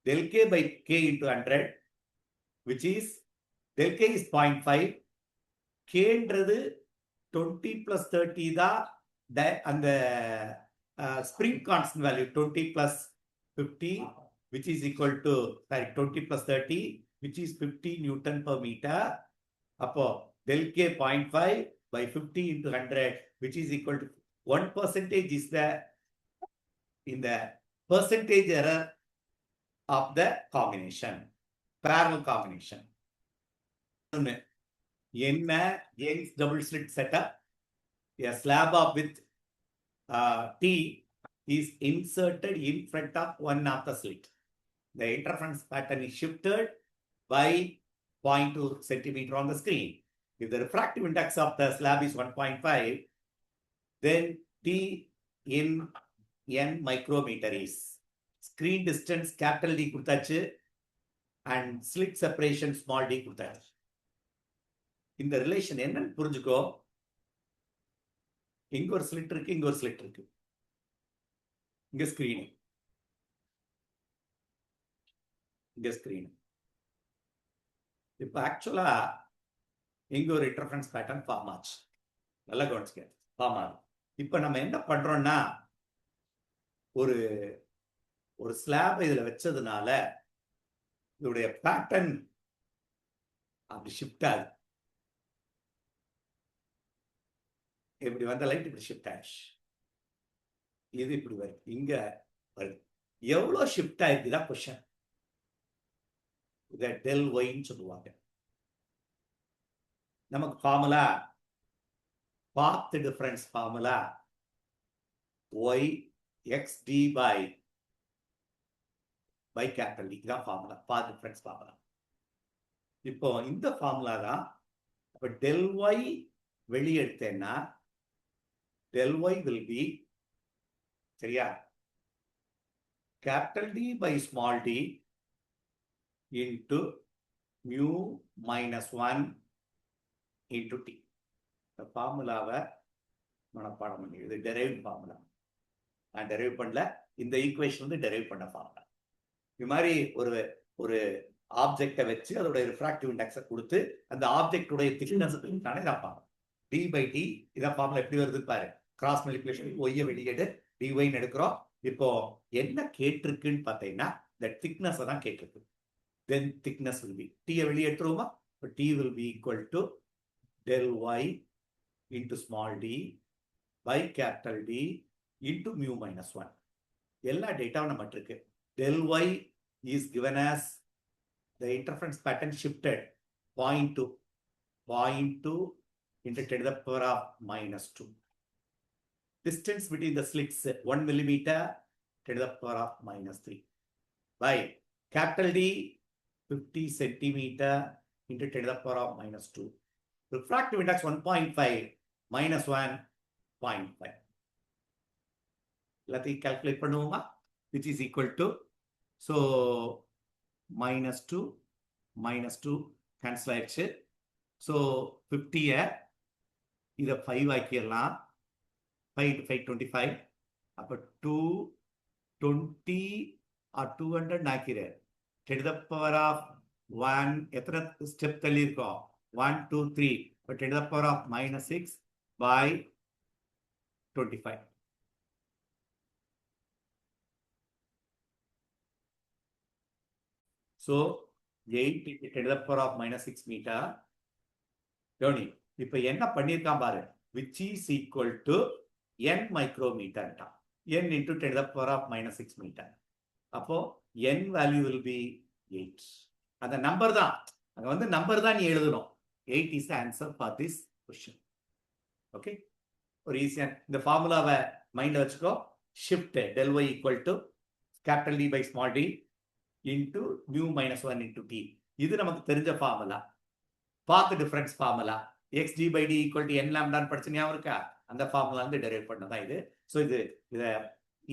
Speaker 1: del k by k into 100 which is del K is 0.5. Kன்றது 20 plus 30 தான் அந்த spring constant value 20 plus 50 which is equal to 20 plus 30 which is 50 Newton per meter. அப்போ del K 0.5 by 50 into 100 which is equal to 1% is the in the percentage error of the combination, parallel combination. என்ன Young's double slit setup, a slab of with T is inserted in front of one of the slit. The interference pattern is shifted by 0.2 centimeter on the screen. If the refractive index of the slab is 1.5, then T in n micrometer is screen distance capital D கொடுத்தாச்சு and slit separation small d கொடுத்தாச்சு. இந்த relation என்னன்னு புரிஞ்சுக்கோ. இங்க ஒரு slit இருக்கு, இங்க ஒரு ஸ்லிட் இருக்கு, இங்க ஸ்கிரீன், இங்க ஸ்கிரீன். இப்ப ஆக்சுவலா இங்க ஒரு இன்டர்ஃபரன்ஸ் பேட்டர்ன் ஃபார்ம் ஆச்சு. நல்லா கவனிச்சுக்க, ஃபார்ம் ஆகுது. இப்ப நம்ம என்ன பண்றோம்னா ஒரு ஒரு ஸ்லாப் இதுல வச்சதுனால இதோடைய பேட்டர்ன் அப்படி ஷிஃப்ட் ஆகுது. இப்படி வந்த லைட் இப்படி ஷிஃப்ட் ஆயிடுச்சு. இது இப்படி வருது, இங்க வருது. எவ்வளவு ஷிஃப்ட் ஆயிருக்குதான் கொஸ்டின். இத டெல் ஒய்ன்னு சொல்லுவாங்க. நமக்கு formula path difference formula y x d by capital d. இதான் ஃபார்முலா, பாத் டிஃபரன்ஸ் ஃபார்முலா. இப்போ இந்த ஃபார்முலா தான். அப்ப டெல் ஒய் வெளியே எடுத்தேன்னா del y will be, சரியா, capital D by small d into mu minus 1 into t. இந்த ஃபார்முலாவை மனப்பாடம் பண்ணி, இது டெரைவ் ஃபார்முலா. நான் டெரைவ் பண்ணல, இந்த ஈக்குவேஷன் வந்து டெரைவ் பண்ண ஃபார்முலா. இது மாதிரி ஒரு ஆப்ஜெக்டை வச்சு அதோட ரிஃப்ராக்டிவ் இண்டெக்ஸை கொடுத்து அந்த ஆப்ஜெக்டுடைய திக்னஸ் தானே இதான் ஃபார்முலா. டி பை டி இதான் ஃபார்முலா. எப்படி வருது பாரு, கிராஸ் மல்டிப்ளிகேஷன் ஒய்யை வெளியேடு டிஒய்ன்னு எடுக்கிறோம். இப்போ என்ன கேட்டிருக்குன்னு பார்த்தீங்கன்னா இந்த திக்னஸ் தான் கேட்டிருக்கு. தென் திக்னஸ் வில் பி, டீயை வெளியே எடுத்துருவோமா, இப்போ d will be equal to del y into small d by capital d into mu minus 1. எல்லா டேட்டாவும் நம்மகிட்ட இருக்கு. Del y is given as the interference pattern shifted 0.2 into 10 to the power of minus 2. Distance between the slits 1 millimeter 10 to the power of minus 3 by capital D 50 centimeter into 10 to the power of minus 2. Refractive index 1.5 minus 1 0.5. எல்லாத்தையும் calculate பண்ணுவோமா, which is equal to, so minus 2 cancel ஆயிடுச்சு. so 50 இதை 5 ஆக்கிடலாம். 5 into 5 25. அப்ப 220 or 200 ஆக்கிறேன். 10 to the power of 1 எத்தனை step தள்ளி இருக்கோம், 1 2 3. but 10 to the power of minus 6 by 25. so 8 into 10 to the power of minus 6 meter. கவனி, இப்ப என்ன பண்ணிருக்கான் பாரு, which is equal to n micrometer, n into 10 to the power of minus 6 meter. அப்போ n value will be 8. அந்த number தான், அங்க வந்து நம்பர் தான் நீ எழுதணும். 8 is the answer for this question. Okay, ஒரு ஈஸியா இந்த ஃபார்முலாவை மைண்ட்ல வச்சுக்கோ. Shift del y equal to capital D by small d into mu minus 1 into t. இது நமக்கு தெரிஞ்ச formula. Path difference formula xd by d equal to n lambda படிச்சு ஞாபகம் இருக்கா, அந்த ஃபார்முலா வந்து டெரைவ் பண்ணதான் இது. ஸோ இதை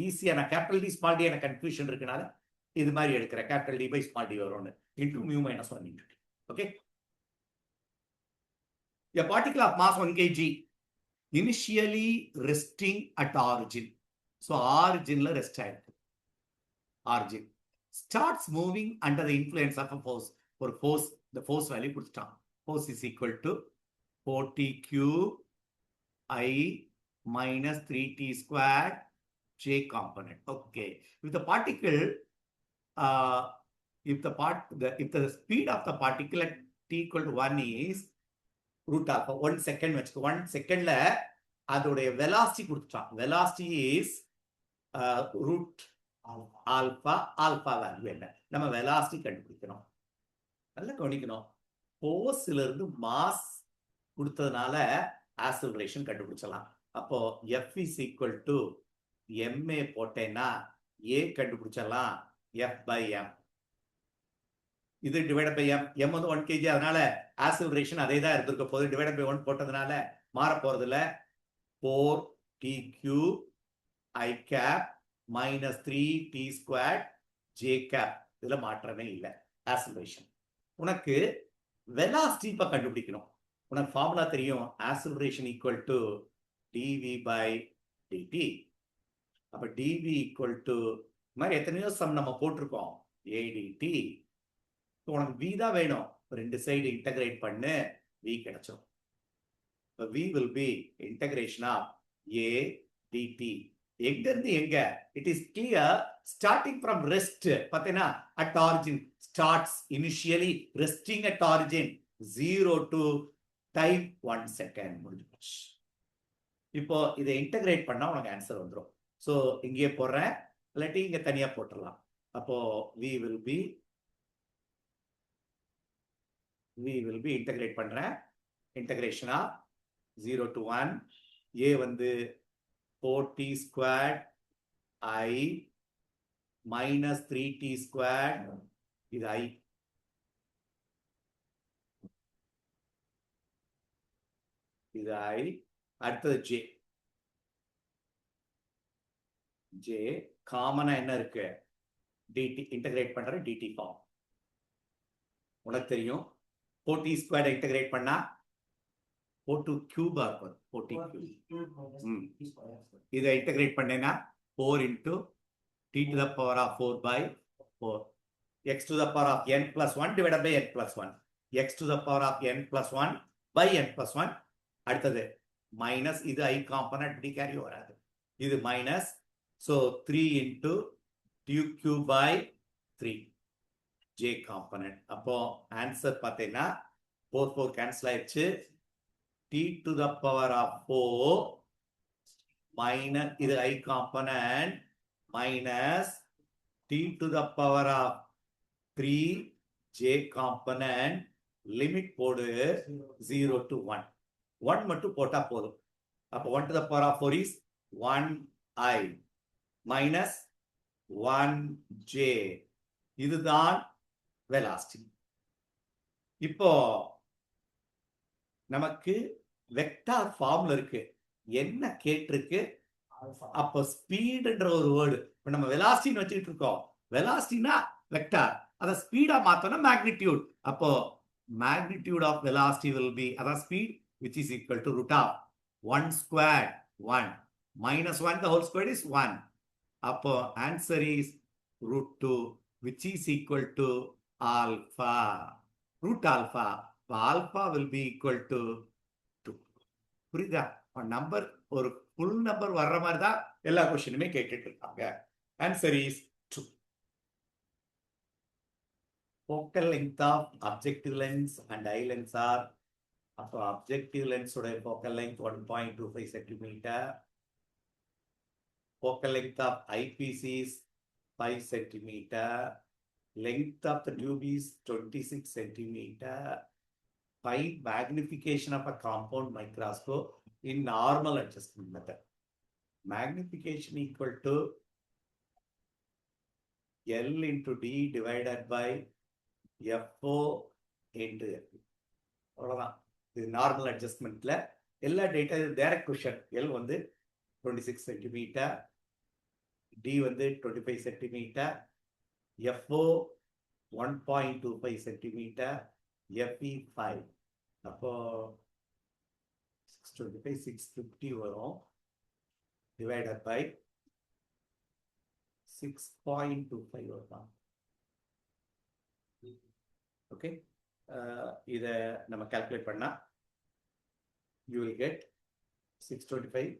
Speaker 1: ஈஸியா நான் கேபிட்டல் டி ஸ்மால் டி எனக்கு கன்ஃபியூஷன் இருக்குனால இது மாதிரி எடுக்கிறேன். Capital T by small T வரும்னு into mu minus 1 into T. Okay, a particle of mass 1 kg initially resting at origin. so originல ரெஸ்ட் ஆயிருக்கு. origin starts moving under the influence of a force. ஒரு force இந்த force value கொடுத்துட்டான். Force is equal to 4t cube I minus 3t squared J component. Okay. If the particle, if the speed of the particle at t equal to 1 is root alpha, 1 second வச்சுக்கோ, 1 secondல அதோடைய velocity கொடுத்துட்டான். Velocity is root alpha, alpha value என்ன? நம்ம velocity கண்டுபிடிக்கணும். நல்லா கவனிக்கணும். ஃபோர்ஸ்ல இருந்து mass கொடுத்ததுனால ஆக்சலரேஷன் கண்டுபிடிச்சலாம். அப்போ F is equal to ma போட்டேன்னா a கண்டுபிடிச்சலாம் F by m. இது டிவைட் பை m. m வந்து 1 kg, அதனால ஆக்சலரேஷன் அதே தான் இருந்திருக்க போது. டிவைட் பை 1 போட்டதுனால மாற போறதுல 4t cube I cap minus 3t squared J cap. இதுல மாற்றமே இல்லை. ஆக்சலரேஷன். உனக்கு வெலாசிட்டி இப்ப கண்டுபிடிக்கணும். உனக்கு ஃபார்முலா தெரியும். Acceleration equal to dv by dt. அப்ப dv ஈக்குவல் டு மாதிரி எத்தனையோ சம் நம்ம போட்டிருக்கோம். adt. உனக்கு v தான் வேணும். ரெண்டு சைடு இன்டகிரேட் பண்ணு, v கிடைச்சோம். v will be integration of a dt. எங்க இருந்து எங்க? It is clear starting from rest. பார்த்தீங்கன்னா at origin starts initially resting at origin 0 to time 1 second முடிஞ்சு. இப்போ இதை இன்டகிரேட் பண்ணா உனக்கு ஆன்சர் வந்துடும். ஸோ இங்கே போடுறேன், இல்லாட்டி இங்க தனியா போட்டுடலாம். அப்போ we will be இன்டகிரேட் பண்றேன். இன்டகிரேஷனா 0 to 1. a வந்து 4t squared I minus 3t squared. இது I. இது I. அடுத்தது J. J காமனா என்ன இருக்கு? dt இன்டகிரேட் பண்ற dt ஃபார்ம். உனக்கு தெரியும் 4t squared இன்டகிரேட் பண்ணா 4 cube இருக்கும். 4t cube. இதை இன்டகிரேட் பண்ணேன்னா 4 into t to the power of 4 by 4. x to the power of n plus 1 divided by n plus 1. x to the power of n plus 1 by n plus 1. அடுத்தது minus, இது I component, இப்படி carry வராது. இது minus. So 3 into t cube by 3 j component. அப்போ answer பார்த்தீங்கன்னா 4 4 cancel ஆயிடுச்சு. t to the power of 4 minus, இது I component, minus t to the power of 3 j component. Limit போடு 0 to 1. 1 மட்டும் போட்டா போதும். அப்போ 1 to the power of 4 is 1i minus 1j. இதுதான் velocity. இப்போ நமக்கு வெக்டார் ஃபார்ம்ல இருக்கு. என்ன கேட்டிருக்கு? அப்போ ஸ்பீடுன்ற ஒரு வேர்டு. இப்போ நம்ம வெலாசிட்டின்னு வச்சுக்கிட்டு இருக்கோம். வெலாசிட்டினா வெக்டார், அதை ஸ்பீடா மாத்தோம்னா மேக்னிடியூட். அப்போ magnitude of velocity will be, அதான் speed, which is equal to root of 1 squared 1 minus 1 the whole squared is 1. அப்போ answer is root 2, which is equal to alpha. Root alpha. Alpha will be equal to 2. புரியுதா? Number ஒரு full number வர்ற மாதிரி தான் எல்லா கொஸ்டினுமே கேட்டுட்டு இருக்காங்க. Answer is 2. Focal length of objective lens and eye lens are, அப்போ objective lens உடைய focal length 1.25 centimeter. Focal length of eyepiece is 5 centimeter. Length of the tube is 26 centimeter. Find magnification of a compound microscope in normal adjustment method. Magnification equal to L into D divided by FO into F. அவ்வளவுதான். இது normal அட்ஜஸ்ட்மெண்ட்ல எல்லா data direct question. L வந்து 26 centimetre, D வந்து 25 centimetre, FO 1.25 centimetre, FE 5. அப்போ 625 650 வரும். Divided by 6.25 வரும். Okay, இதை நம்ம கால்குலேட் பண்ணா you will get 625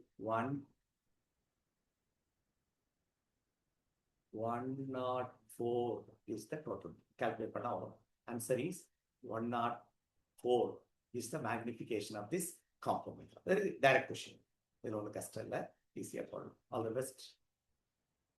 Speaker 1: 104 is the total. Calculate பண்ணா வரும். Answer is 104 is the magnification of this complement. Very direct question. இதுல ஒன்றும் கஷ்டம் இல்லை, ஈஸியா போடணும். All the best.